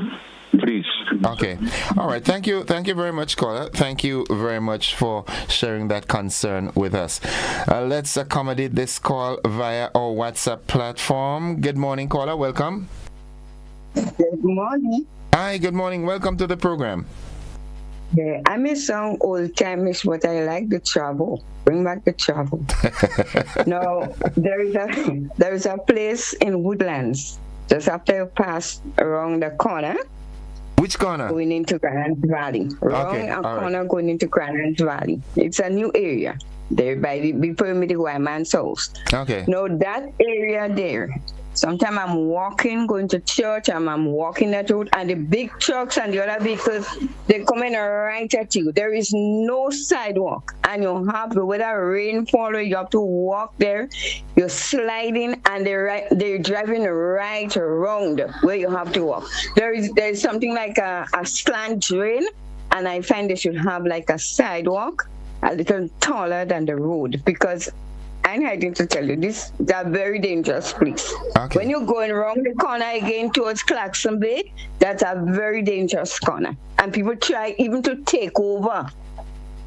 [SPEAKER 20] Please.
[SPEAKER 1] Okay. All right. Thank you. Thank you very much, caller. Thank you very much for sharing that concern with us. Let's accommodate this call via our WhatsApp platform. Good morning, caller. Welcome.
[SPEAKER 21] Good morning.
[SPEAKER 1] Hi. Good morning. Welcome to the program.
[SPEAKER 21] Yeah, I miss some old timers, but I like the travel. Bring back the travel. Now, there is a place in Woodlands, just after you pass around the corner.
[SPEAKER 1] Which corner?
[SPEAKER 21] Going into Grenada Valley. Corner going into Grenada Valley. It's a new area there by the permitted white man's house.
[SPEAKER 1] Okay.
[SPEAKER 21] Now, that area there, Sometimes I'm walking, going to church, and I'm walking that road, and the big trucks and the other vehicles, they're coming right at you. There is no sidewalk, and you have to, whether rain falling, you have to walk there. You're sliding, and they're driving right around where you have to walk. There's something like a slant drain, and I find they should have like a sidewalk a little taller than the road, because I'm hiding to tell you, this is a very dangerous place. Okay. When you're going around the corner again towards Clarkson Bay, that's a very dangerous corner. And people try even to take over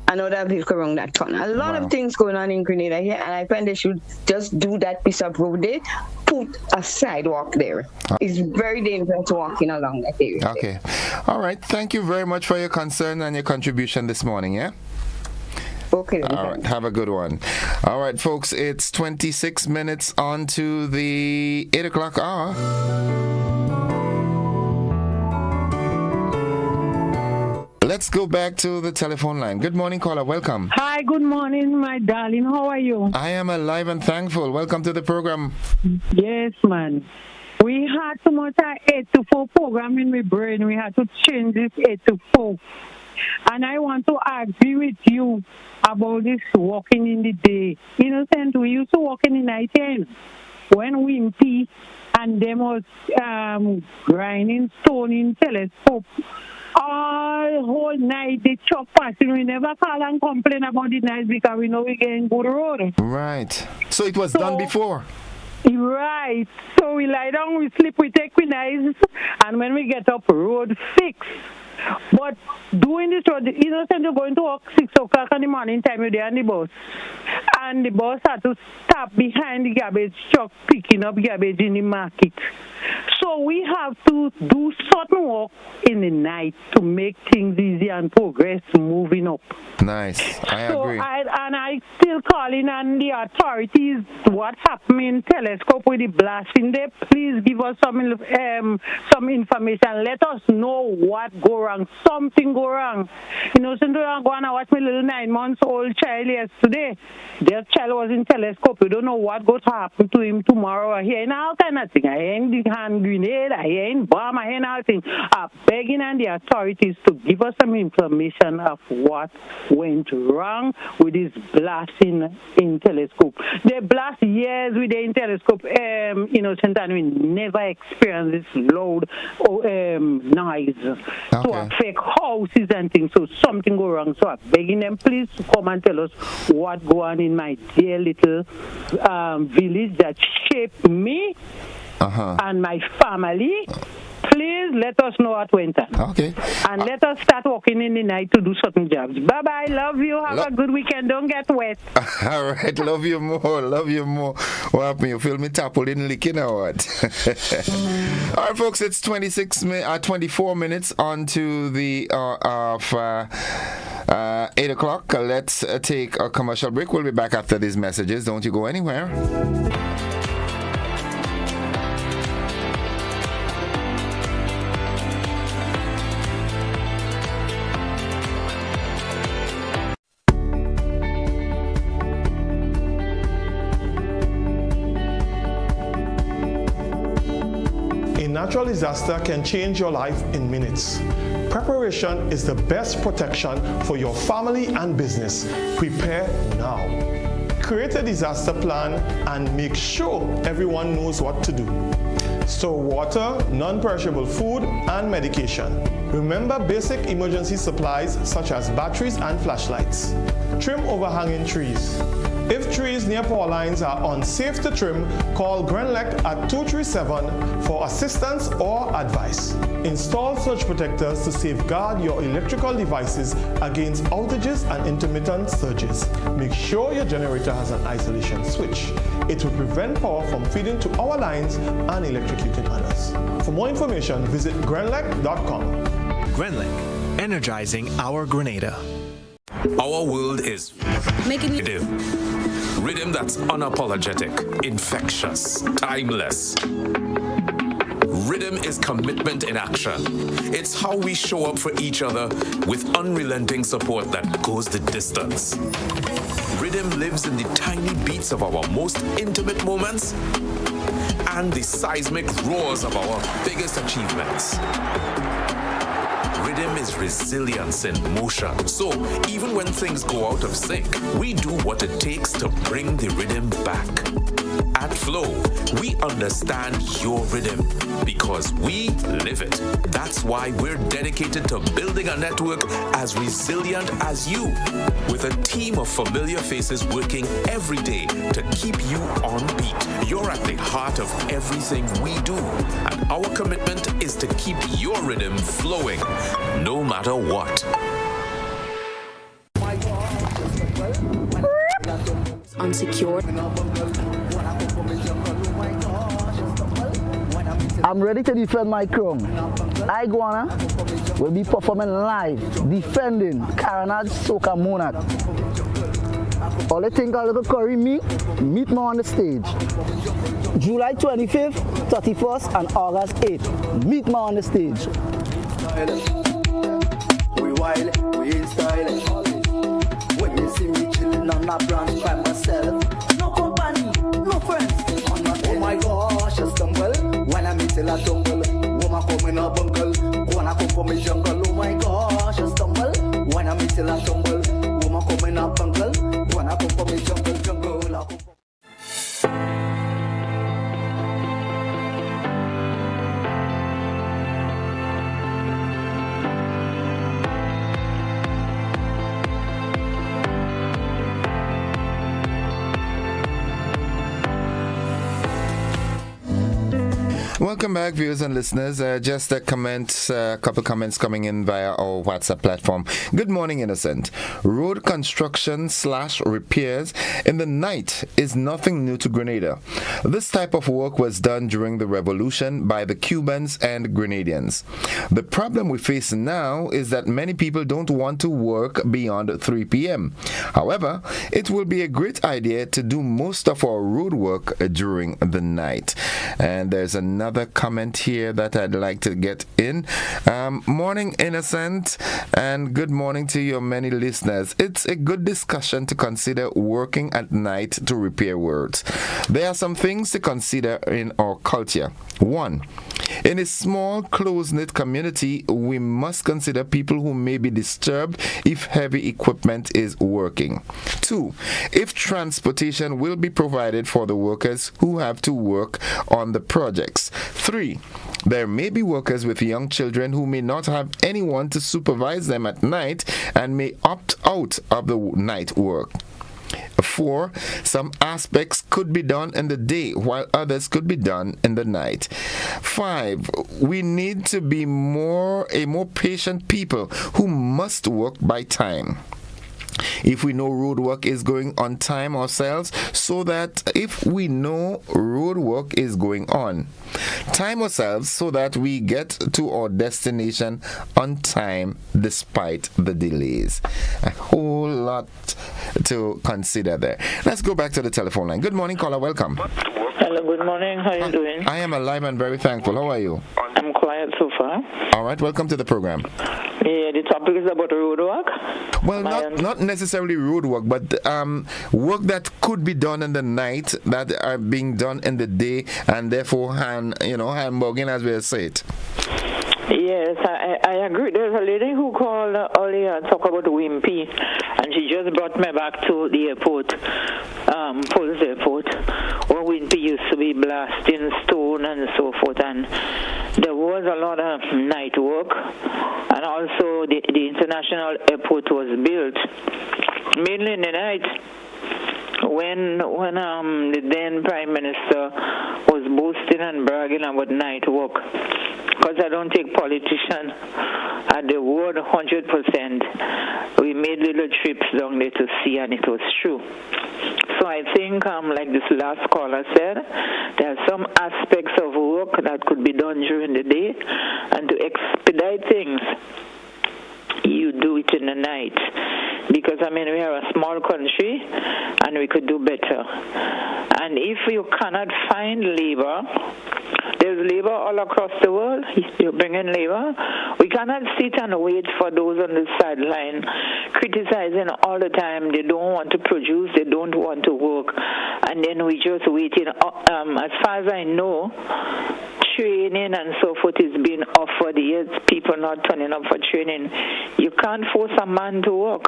[SPEAKER 21] another vehicle around that corner. A lot of things going on in Grenada here, and I find they should just do that piece of road there, put a sidewalk there. It's very dangerous walking along that area.
[SPEAKER 1] Okay. All right. Thank you very much for your concern and your contribution this morning, yeah?
[SPEAKER 21] Okay.
[SPEAKER 1] All right, have a good one. All right, folks, it's 26 minutes on to the 8 o'clock hour. Let's go back to the telephone line. Good morning, caller. Welcome.
[SPEAKER 3] Hi, good morning, my darling. How are you?
[SPEAKER 1] I am alive and thankful. Welcome to the program.
[SPEAKER 3] Yes, man. We had so much 8 to 4 program in my brain. We had to change this 8 to 4. And I want to agree with you about this walking in the day. Innocent, we used to walk in the night time when windy, and them was grinding stone in telescope. All whole night they chop passing. We never call and complain about the night because we know we getting good road.
[SPEAKER 1] Right. So it was done before.
[SPEAKER 3] Right. So we lie down, we sleep, we take quinines, and when we get up, road fixed. But doing this road, Innocent, you're going to work 6 o'clock in the morning time, you're there on the bus. And the bus had to stop behind the garbage truck picking up garbage in the market. So we have to do certain work in the night to make things easy and progress moving up.
[SPEAKER 1] Nice. I agree.
[SPEAKER 3] I still calling on the authorities what happened in telescope with the blasting there. Please give us some information. Let us know what go wrong. Something go wrong. Since I'm going to watch my little 9-month-old child yesterday. Their child was in telescope. We don't know what going to happen to him tomorrow. I hear all kind of thing. I hear in the hand grenade. I hear in bomb. I hear all thing. I'm begging on the authorities to give us some information of what went wrong with this blasting in telescope. They blast years with the telescope, Innocent, and we never experienced this loud noise to affect houses and things. So something go wrong. So I'm begging them, please, to come and tell us what go on in my dear little village that shaped me and my family. Please let us know what went on.
[SPEAKER 1] Okay.
[SPEAKER 3] And let us start walking in the night to do certain jobs. Bye-bye. Love you. Have a good weekend. Don't get wet.
[SPEAKER 1] All right. Love you more. Love you more. What happened? You feel me tapple in licking or what? All right, folks. It's 24 minutes on to the 8 o'clock. Let's take a commercial break. We'll be back after these messages. Don't you go anywhere.
[SPEAKER 22] Natural disaster can change your life in minutes. Preparation is the best protection for your family and business. Prepare now. Create a disaster plan and make sure everyone knows what to do. Store water, non-perishable food, and medication. Remember basic emergency supplies such as batteries and flashlights. Trim overhanging trees. If trees near power lines are unsafe to trim, call Grenelec at 237 for assistance or advice. Install surge protectors to safeguard your electrical devices against outages and intermittent surges. Make sure your generator has an isolation switch. It will prevent power from feeding to our lines and electrocuting others. For more information, visit grenelec.com.
[SPEAKER 23] Grenelec, energizing our Grenada.
[SPEAKER 24] Our world is making rhythm that's unapologetic, infectious, timeless. Rhythm is commitment in action. It's how we show up for each other with unrelenting support that goes the distance. Rhythm lives in the tiny beats of our most intimate moments and the seismic roars of our biggest achievements. Rhythm is resilience in motion. So even when things go out of sync, we do what it takes to bring the rhythm back. At Flow, we understand your rhythm because we live it. That's why we're dedicated to building a network as resilient as you, with a team of familiar faces working every day to keep you on beat. You're at the heart of everything we do, and our commitment is to keep your rhythm flowing, no matter what.
[SPEAKER 5] Unsecured.
[SPEAKER 7] I'm ready to defend my crown. I, Guana, will be performing live, defending Grenada Soca Monarch. All they think a little curry meet me on the stage. July 25th, 31st, and August 8th. Meet me on the stage.
[SPEAKER 8] We wild, we in style. When you see me chilling on that branch by myself, no company, no friends. Oh my gosh, I stumble when I meet till I tumble. Woman come in a bungle, wanna come from a jungle. Oh my gosh, I stumble when I meet till I tumble. Woman come in a bungle, wanna come from a jungle.
[SPEAKER 1] Welcome back, viewers and listeners. Just a couple comments coming in via our WhatsApp platform. Good morning, Innocent. Road construction / repairs in the night is nothing new to Grenada. This type of work was done during the revolution by the Cubans and Grenadians. The problem we face now is that many people don't want to work beyond 3 p.m. However, it will be a great idea to do most of our road work during the night. And there's another comment here that I'd like to get in. Morning, Innocent, and good morning to your many listeners. It's a good discussion to consider working at night to repair roads. There are some things to consider in our culture. 1. In a small, close-knit community, we must consider people who may be disturbed if heavy equipment is working. 2. If transportation will be provided for the workers who have to work on the projects. 3. There may be workers with young children who may not have anyone to supervise them at night and may opt out of the night work. 4. Some aspects could be done in the day while others could be done in the night. 5. We need to be a more patient people who must work by time. If we know road work is going on time ourselves, so that if we know road work is going on, time ourselves so that we get to our destination on time despite the delays. A whole lot to consider there. Let's go back to the telephone line. Good morning, caller. Welcome.
[SPEAKER 9] Hello, good morning. How are you doing?
[SPEAKER 1] I am alive and very thankful. How are you?
[SPEAKER 9] I'm quiet so far.
[SPEAKER 1] All right, welcome to the program.
[SPEAKER 9] Yeah, the topic is about road work.
[SPEAKER 1] Well, not necessarily road work, but work that could be done in the night that are being done in the day, and therefore handbugging, as we say it.
[SPEAKER 9] Yes, I agree. There's a lady who called earlier and talked about Wimpy, and she just brought me back to the airport, Pulse Airport, where Wimpy used to be blasting stone and so forth, and there was a lot of night work, and also the international airport was built mainly in the night. When the then Prime Minister was boasting and bragging about night work, because I don't take politicians at the word 100%. We made little trips down there to see, and it was true. So I think, like this last caller said, there are some aspects of work that could be done during the day, and to expedite things, you do it in the night. Because, we are a small country and we could do better. And if you cannot find labor, There's labor all across the world. You bring in labor. We cannot sit and wait for those on the sideline criticizing all the time. They don't want to produce. They don't want to work. And then we just waiting. As far as I know, training and so forth is being offered, yet people not turning up for training. You can't force a man to work.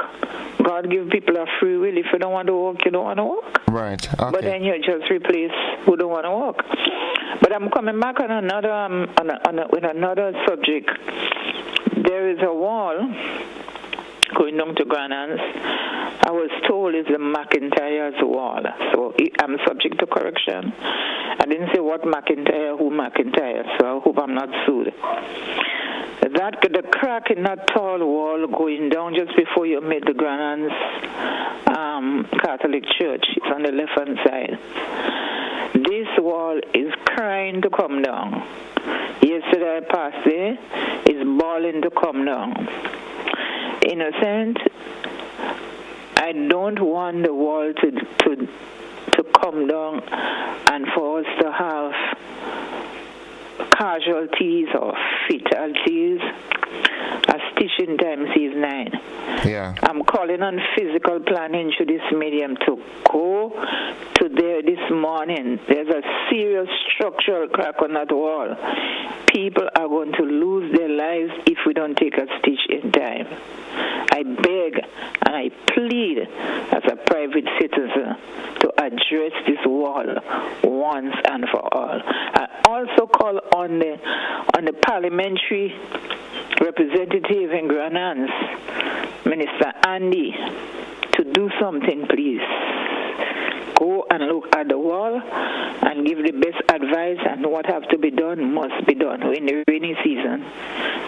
[SPEAKER 9] God give people a free will. If you don't want to work, you don't want to work.
[SPEAKER 1] Right. Okay.
[SPEAKER 9] But then you just replace who don't want to work. But I'm coming back on another with another subject. There is a wall going down to Grenada. I was told it's the McIntyre's wall, so I'm subject to correction. I didn't say what McIntyre, who McIntyre, so I hope I'm not sued. The crack in that tall wall going down just before you meet the Grenada's Catholic Church, it's on the left-hand side. This wall is crying to come down. Yesterday I passed there, it's bawling to come down. Innocent, I don't want the wall to come down and for us to have casualties or fatalities as teaching times is 9.
[SPEAKER 1] Yeah.
[SPEAKER 9] I'm calling on physical planning through this medium to go to there this morning. There's a serious structural crack on that wall. People are going to lose their lives if we don't take a stitch in time. I beg and I plead as a private citizen to address this wall once and for all. I also call on the parliamentary representative in Grenada, Minister Andy, to do something, please. Go and look at the wall and give the best advice, and what have to be done must be done in the rainy season.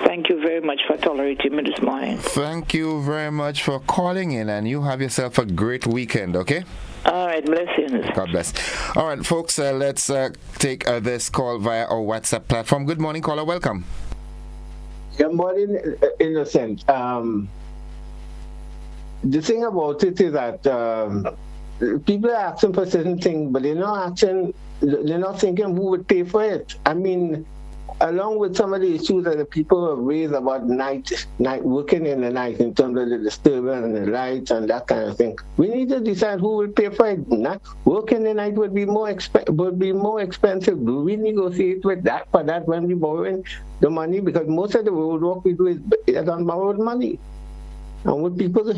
[SPEAKER 9] Thank you very much for tolerating me this morning.
[SPEAKER 1] Thank you very much for calling in, and you have yourself a great weekend, okay?
[SPEAKER 9] All right, blessings.
[SPEAKER 1] God bless. All right, folks, let's take this call via our WhatsApp platform. Good morning, caller. Welcome.
[SPEAKER 2] Good morning, Innocent. The thing about it is that people are asking for certain things, but they're not thinking who would pay for it. I mean, along with some of the issues that the people have raised about night working in the night in terms of the disturbance and the lights and that kind of thing, we need to decide who will pay for it. Working the night would be more expensive. Do we negotiate with that for that when we borrowing the money? Because most of the road work we do is on borrowed money. And would people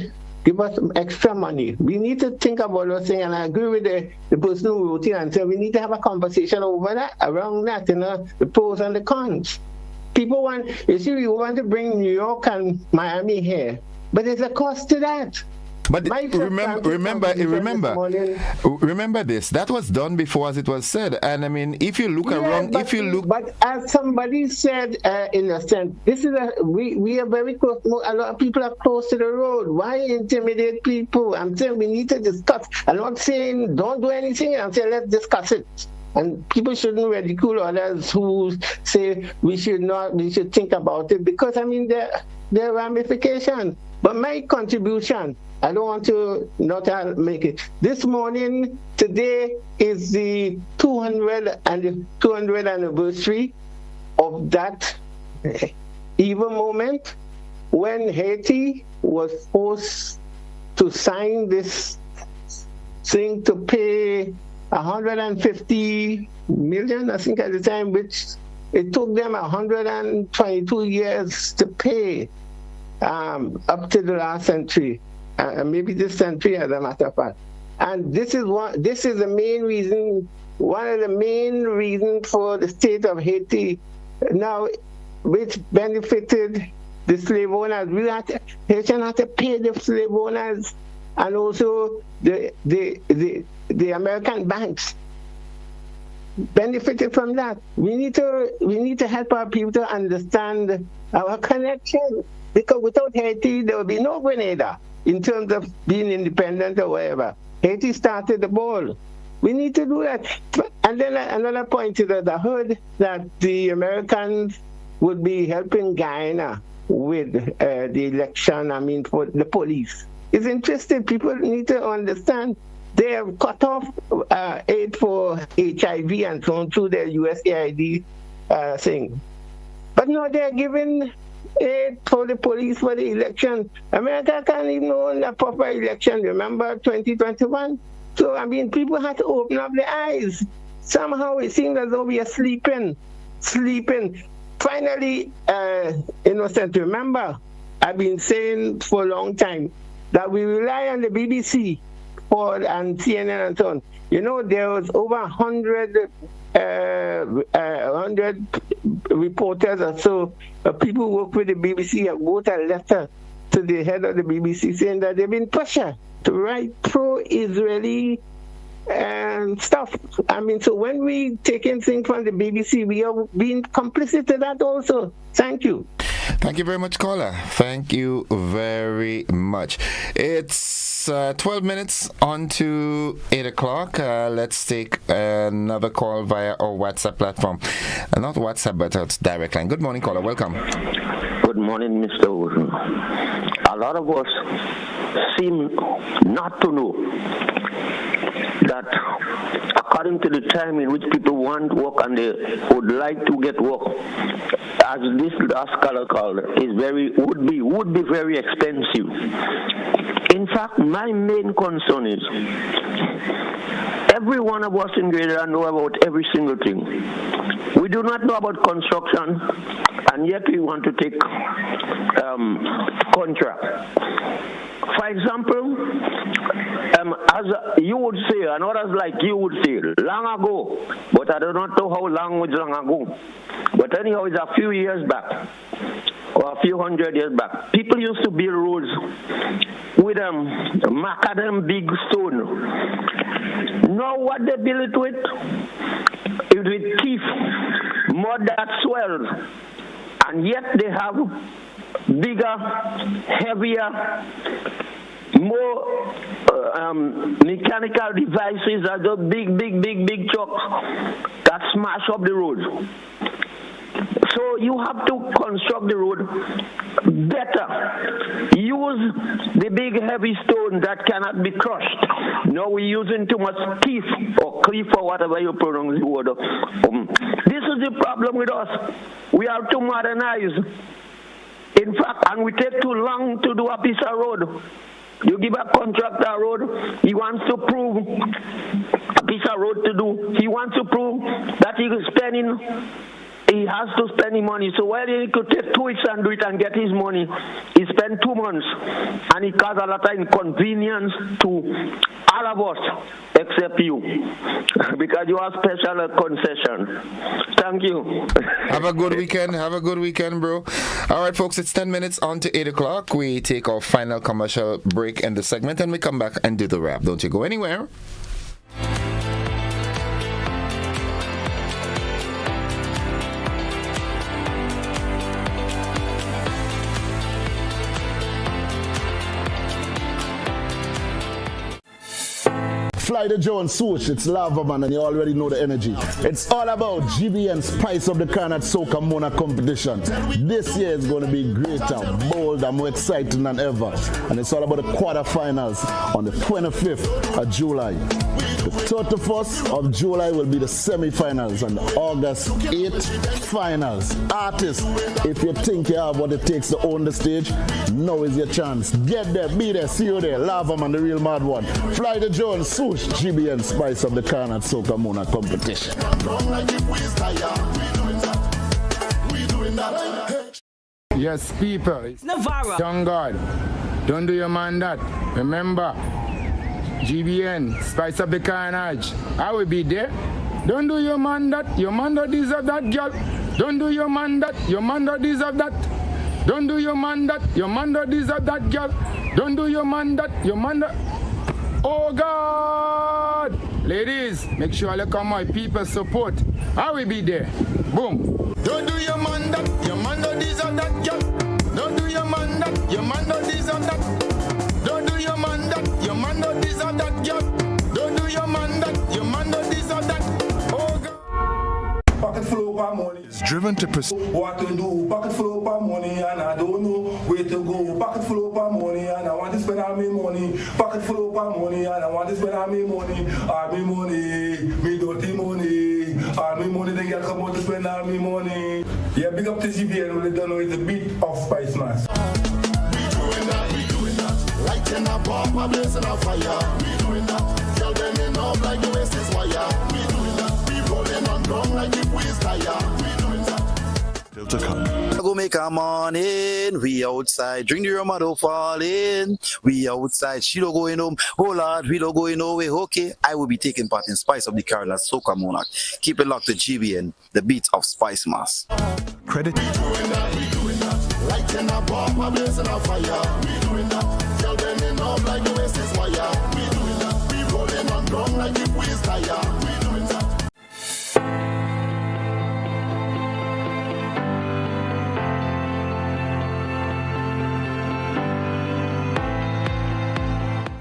[SPEAKER 2] give us some extra money? We need to think about those things, and I agree with the person who wrote it and said we need to have a conversation over that, around that, the pros and the cons. People want, we want to bring New York and Miami here, but there's a cost to that.
[SPEAKER 1] But remember this. That was done before, as it was said. And I mean, if you look around,
[SPEAKER 2] but as somebody said, in a sense, this is we are very close. A lot of people are close to the road. Why intimidate people? I'm saying we need to discuss. I'm not saying don't do anything. I'm saying let's discuss it. And people shouldn't ridicule others who say we should think about it, because I mean there are ramifications. But my contribution, I don't want to not make it. This morning, today is the 200th anniversary of that evil moment when Haiti was forced to sign this thing to pay 150 million, I think at the time, which it took them 122 years to pay up to the last century. Maybe this century, as a matter of fact. And this is the main reason, one of the main reasons for the state of Haiti now, which benefited the slave owners. Haitians had to pay the slave owners, and also the American banks benefited from that. We need to help our people to understand our connection, because without Haiti, there would be no Grenada. In terms of being independent or whatever. Haiti started the ball. We need to do that. And then another point is that I heard that the Americans would be helping Guyana with the election, for the police. It's interesting. People need to understand They have cut off aid for HIV and so on through their USAID thing. But no, they're giving aid for the police for the election. America can't even own a proper election, remember 2021? So, I mean, people have to open up their eyes. Somehow it seems as though we are sleeping. Finally, Innocent, remember, I've been saying for a long time that we rely on the BBC and CNN and so on. You know, there was over 100 reporters or so, people who work with the BBC have wrote a letter to the head of the BBC saying that they've been pressured to write pro-Israeli stuff. I mean, so when we take in things from the BBC, we are being complicit to that also. Thank you.
[SPEAKER 1] Thank you very much, caller. Thank you very much. It's 12 minutes on to 8 o'clock. Let's take another call via our WhatsApp platform. Not WhatsApp, but it's direct line. Good morning, caller. Welcome.
[SPEAKER 6] Good morning, Mr. Ocean. A lot of us seem not to know that according to the time in which people want work and they would like to get work, as this last caller called, would be very expensive. In fact, my main concern is every one of us in Grenada know about every single thing. We do not know about construction, and yet we want to take contract. For example, as you would say, and others like you would say, long ago, but I do not know how long was long ago. But anyhow, it's a few years back, or a few hundred years back. People used to build roads with macadam big stone. Now what they build it with? It's with teeth, mud that swells, and yet they have bigger, heavier, more mechanical devices as those big trucks that smash up the road. So you have to construct the road better. Use the big heavy stone that cannot be crushed. No, we're using too much teeth or cliff or whatever you pronounce the word. This is the problem with us. We are too modernized. In fact, and we take too long to do a piece of road. You give a contractor a road, he wants to prove a piece of road to do. He wants to prove that he has to spend his money. So while he could take 2 weeks and do it and get his money, he spent 2 months. And it caused a lot of inconvenience to all of us, except you, because you are special concession. Thank you.
[SPEAKER 1] Have a good weekend. Have a good weekend, bro. All right, folks, it's 10 minutes on to 8 o'clock. We take our final commercial break in the segment, and we come back and do the wrap. Don't you go anywhere.
[SPEAKER 10] Fly the Jones swoosh, it's Lava Man, and you already know the energy. It's all about GBN Spice of the Carnage Soca Mona competition. This year is going to be greater, bolder, more exciting than ever. And it's all about the quarterfinals on the 25th of July. The 31st of July will be the semi-finals, and August 8th, finals. Artists, if you think you have what it takes to own the stage, now is your chance. Get there, be there, see you there. Lava Man, the real mad one. Fly the Jones swoosh. GBN Spice of the Carnage Soca Mona competition.
[SPEAKER 11] Yes, people. It's Navarro. Young God, don't do your man that. Remember, GBN Spice of the Carnage. I will be there. Don't do your man that. Your man don't deserve that, girl. Don't do your man that. Your man don't deserve that. Don't do your man that. Your man don't deserve that, girl. Don't do your man that. Your man don't. Oh God! Ladies, make sure you come my people support. I will be there. Boom.
[SPEAKER 10] Don't do your man that, your man don't deserve that, girl. Don't do your man that, your man don't deserve that. Don't do your man that, your man don't deserve that, girl. Don't do your man that, your man don't deserve that. Oh God. Pocket flow.
[SPEAKER 4] of money.
[SPEAKER 24] Is driven to pursue
[SPEAKER 4] what to do, pocket full of money, and I don't know where to go. Pocket full of money, and I want to spend all my money. Pocket full of money, and I want to spend all my money. All my money, me dirty money. All my money, they get come out to spend all my money. Yeah, big up to GBN, when they don't know it's the beat of Spice Mass.
[SPEAKER 10] We doing that. Lighting a bomb, a blazing a fire. We doing that. Tell them enough like the waste is wire. We doing that. We rolling on down like the waste tire. We doing that.
[SPEAKER 24] still to come.
[SPEAKER 12] Go make a morning, we outside, drink the rum and don't fall in. We outside, she don't going home, oh Lord, we don't going nowhere. Okay, I will be taking part in Spice of the Carolina Soca Monarch. Keep it locked to GBN, the beat of Spice Mass.
[SPEAKER 24] Credit.
[SPEAKER 10] We doing that. Lighting a bomb, a blazing a fire. We doing that. Tell them enough like the waste is wire. We doing that. We rolling on down like the waste tire. We doing that.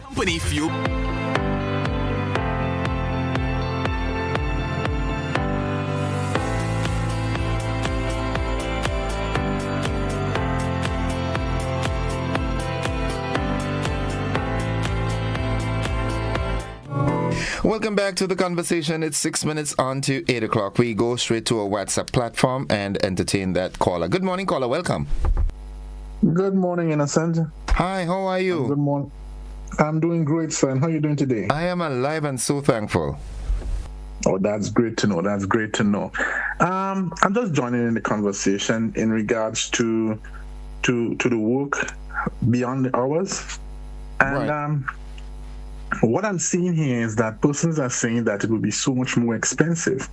[SPEAKER 24] Company Fuel.
[SPEAKER 1] Welcome back to the conversation. It's 6 minutes on to 8 o'clock. We go straight to a WhatsApp platform and entertain that caller. Good morning, caller. Welcome.
[SPEAKER 13] Good morning, Innocent.
[SPEAKER 1] Hi, how are you?
[SPEAKER 13] Good morning. I'm doing great, son. How are you doing today?
[SPEAKER 1] I am alive and so thankful.
[SPEAKER 13] Oh, that's great to know. That's great to know. I'm just joining in the conversation in regards to the work beyond the hours. And
[SPEAKER 1] right.
[SPEAKER 13] What I'm seeing here is that persons are saying that it will be so much more expensive.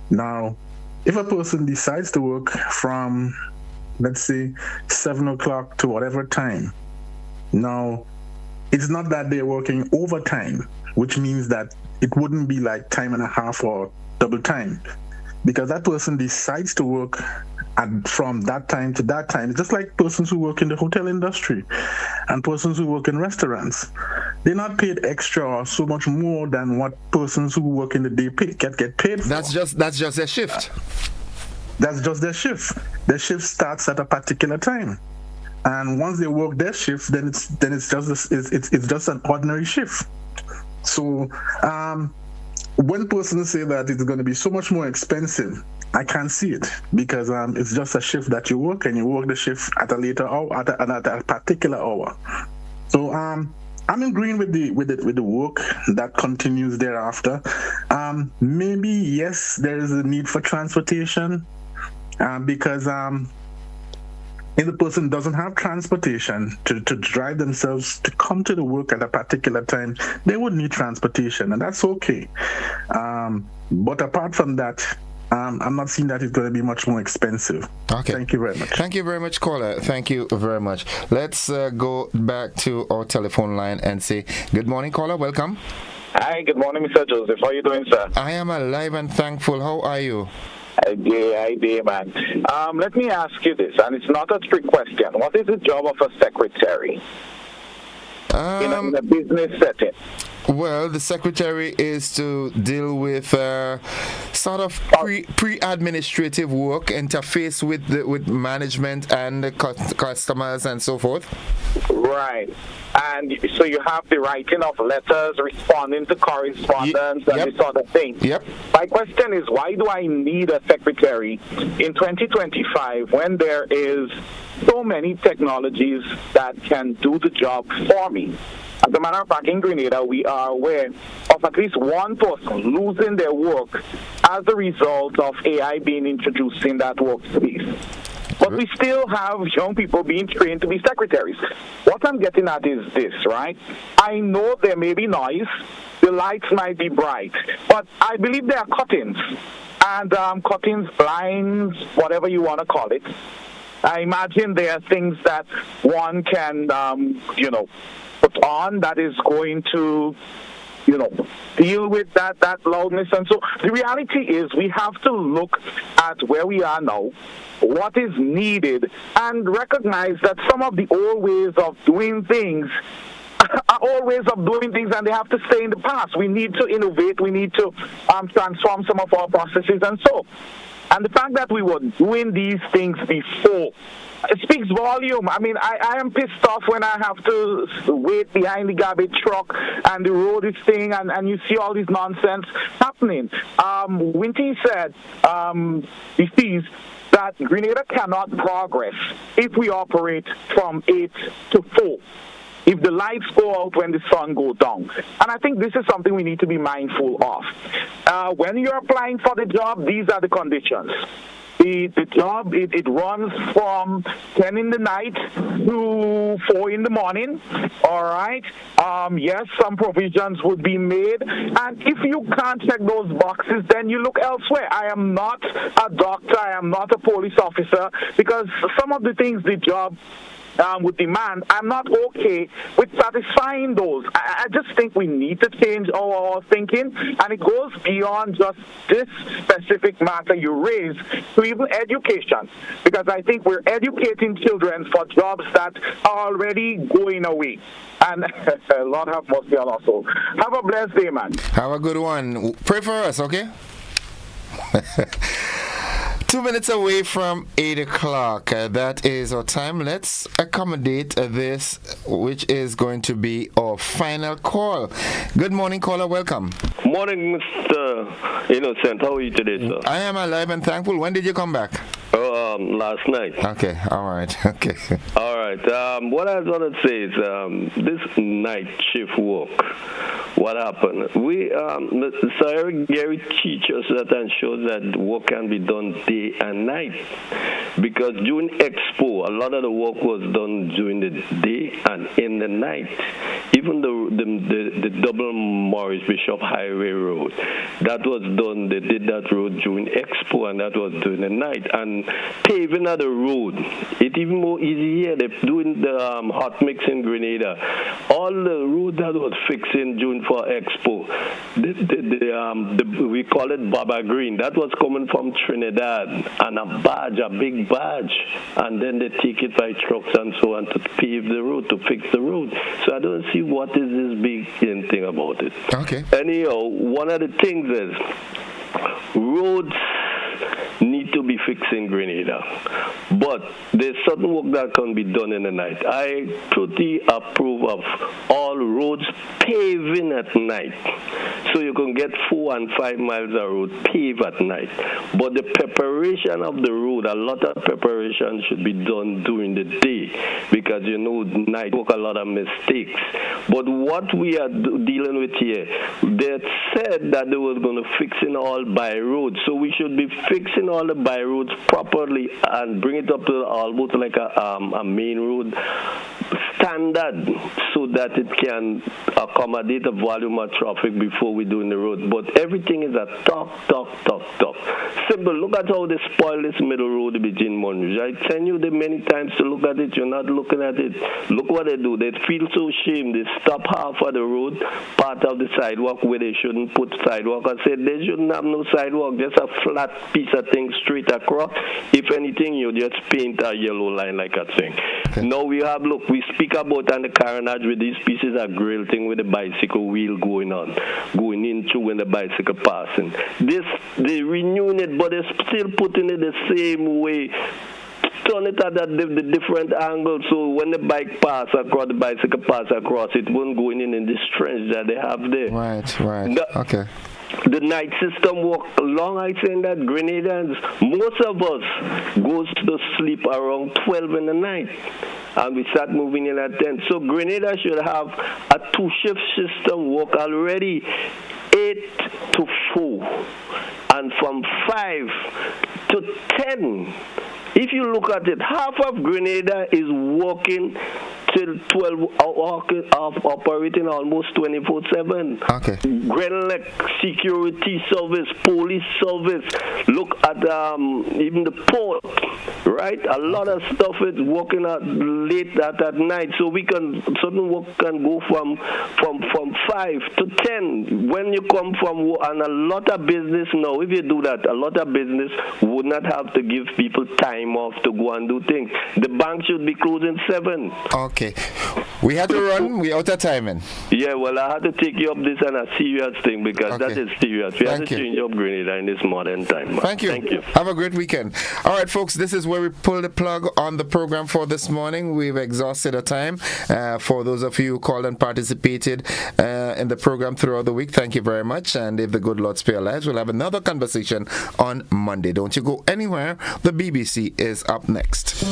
[SPEAKER 13] Now, if a person decides to work from, let's say, 7 o'clock to whatever time, now, it's not that they're working overtime, which means that it wouldn't be like time and a half or double time, because that person decides to work from that time to that time. It's just like persons who work in the hotel industry and persons who work in restaurants. They're not paid extra or so much more than what persons who work in the day get paid for.
[SPEAKER 1] That's just their shift.
[SPEAKER 13] That's just their shift. Their shift starts at a particular time, and once they work their shift, then it's just an ordinary shift. So when persons say that it's going to be so much more expensive, I can't see it, because it's just a shift that you work, and you work the shift at a later hour, at a particular hour. So I'm agreeing with the work that continues thereafter. Maybe yes, there is a need for transportation, because if the person doesn't have transportation to drive themselves to come to the work at a particular time, they would need transportation, and that's okay. But apart from that, I'm not seeing that it's going to be much more expensive.
[SPEAKER 1] Okay.
[SPEAKER 13] Thank you very much.
[SPEAKER 1] Thank you very much, caller. Thank you very much. Let's go back to our telephone line and say good morning, caller. Welcome.
[SPEAKER 14] Hi, good morning, Mr. Joseph. How are you doing, sir?
[SPEAKER 1] I am alive and thankful. How are you?
[SPEAKER 14] I did, man. Let me ask you this, and it's not a trick question. What is the job of a secretary in a business setting?
[SPEAKER 1] Well, the secretary is to deal with sort of pre-administrative work, interface with management and the customers and so forth.
[SPEAKER 14] Right. And so you have the writing of letters, responding to correspondence, and this sort of thing.
[SPEAKER 1] Yep.
[SPEAKER 14] My question is, why do I need a secretary in 2025 when there is so many technologies that can do the job for me? As a matter of fact, in Grenada, we are aware of at least one person losing their work as a result of AI being introduced in that workspace. But we still have young people being trained to be secretaries. What I'm getting at is this, right? I know there may be noise, the lights might be bright, but I believe there are curtains. And curtains, blinds, whatever you want to call it. I imagine there are things that one can, put on that is going to, deal with that loudness. And so the reality is we have to look at where we are now, what is needed, and recognize that some of the old ways of doing things are old ways of doing things and they have to stay in the past. We need to innovate. We need to transform some of our processes and so. And the fact that we were doing these things before, it speaks volume. I mean, I am pissed off when I have to wait behind the garbage truck and the road is staying and you see all this nonsense happening. Winty said, he sees that Grenada cannot progress if we operate from 8 to 4. If the lights go out when the sun goes down. And I think this is something we need to be mindful of. When you're applying for the job, these are the conditions. The job, it runs from 10 in the night to 4 in the morning, all right? Yes, some provisions would be made, and if you can't check those boxes, then you look elsewhere. I am not a doctor, I am not a police officer, because some of the things the job would demand, I'm not okay with satisfying those. I just think we need to change our thinking, and it goes beyond just this specific matter you raised to even education, because I think we're educating children for jobs that are already going away. And Lord have mercy on us all. Have a blessed day, man.
[SPEAKER 1] Have a good one. Pray for us, okay? 2 minutes away from 8 o'clock. That is our time. Let's accommodate this, which is going to be our final call. Good morning, caller. Welcome.
[SPEAKER 15] Morning, Mr. Innocent. How are you today, sir?
[SPEAKER 1] I am alive and thankful. When did you come back?
[SPEAKER 15] Last night.
[SPEAKER 1] Okay, all right. Okay.
[SPEAKER 15] All right. What I was going to say is this night shift work. What happened? Sir Eric Gary teaches us that and shows that work can be done day and night. Because during Expo, a lot of the work was done during the day and in the night. Even the double Morris Bishop Highway Road, that was done. They did that road during Expo, and that was during the night. And paving of the road, it even more easy here. They're doing the hot mix in Grenada. All the road that was fixing during for Expo, we call it Baba Green. That was coming from Trinidad, and a big badge, and then they take it by trucks and so on to pave the road, to fix the road. So I don't see what is this big thing about it.
[SPEAKER 1] Okay.
[SPEAKER 15] Anyhow, one of the things is roads need to be fixed in Grenada, but there's certain work that can be done in the night. I totally approve of all roads paving at night, so you can get 4 and 5 miles of road paved at night. But the preparation of the road, a lot of preparation should be done during the day, because night work a lot of mistakes. But what we are dealing with here, they said that they was going to fix in all by road, so we should be fixing all the by roads properly and bring it up to almost like a main road standard, so that it can accommodate the volume of traffic before we do in the road. But everything is a talk. Simple. Look at how they spoil this middle road between Monroe. I tell you many times to look at it, you're not looking at it. Look what they do. They feel so ashamed. They stop half of the road, part of the sidewalk where they shouldn't put sidewalk. I said they shouldn't have no sidewalk, just a flat piece of thing straight across. If anything, you just paint a yellow line like a thing. Okay. Now we speak about on the carnage with these pieces of grill thing with the bicycle wheel going into when the bicycle passing. They renewing it, but they're still putting it the same way. Turn it at the different angle, so when the bike pass across, the bicycle pass across, it won't go in this trench that they have there.
[SPEAKER 1] Right. Okay.
[SPEAKER 15] The night system work long. I saying that Grenadans, most of us goes to sleep around 12 in the night, and we start moving in at 10. So Grenada should have a 2-shift system work already, 8 to 4, and from 5 to 10. If you look at it, half of Grenada is working till 12, operating almost 24/7.
[SPEAKER 1] Okay.
[SPEAKER 15] Grenada security service, police service. Look at even the port, right? A lot of stuff is working at late at night, so certain work can go from 5 to 10. When you come from work, and a lot of business now, if you do that, a lot of business would not have to give people time off to go and do things. The bank should be closing 7.
[SPEAKER 1] Okay. Okay. We had to run. We out of timing.
[SPEAKER 15] Yeah, well, I had to take you up this on a serious thing because that is serious. We have to change up Grenada in this modern time.
[SPEAKER 1] Thank you.
[SPEAKER 15] Thank you.
[SPEAKER 1] Have a great weekend. All right, folks, this is where we pull the plug on the program for this morning. We've exhausted our time. For those of you who called and participated in the program throughout the week, thank you very much. And if the good Lord spare our lives, we'll have another conversation on Monday. Don't you go anywhere. The BBC is up next.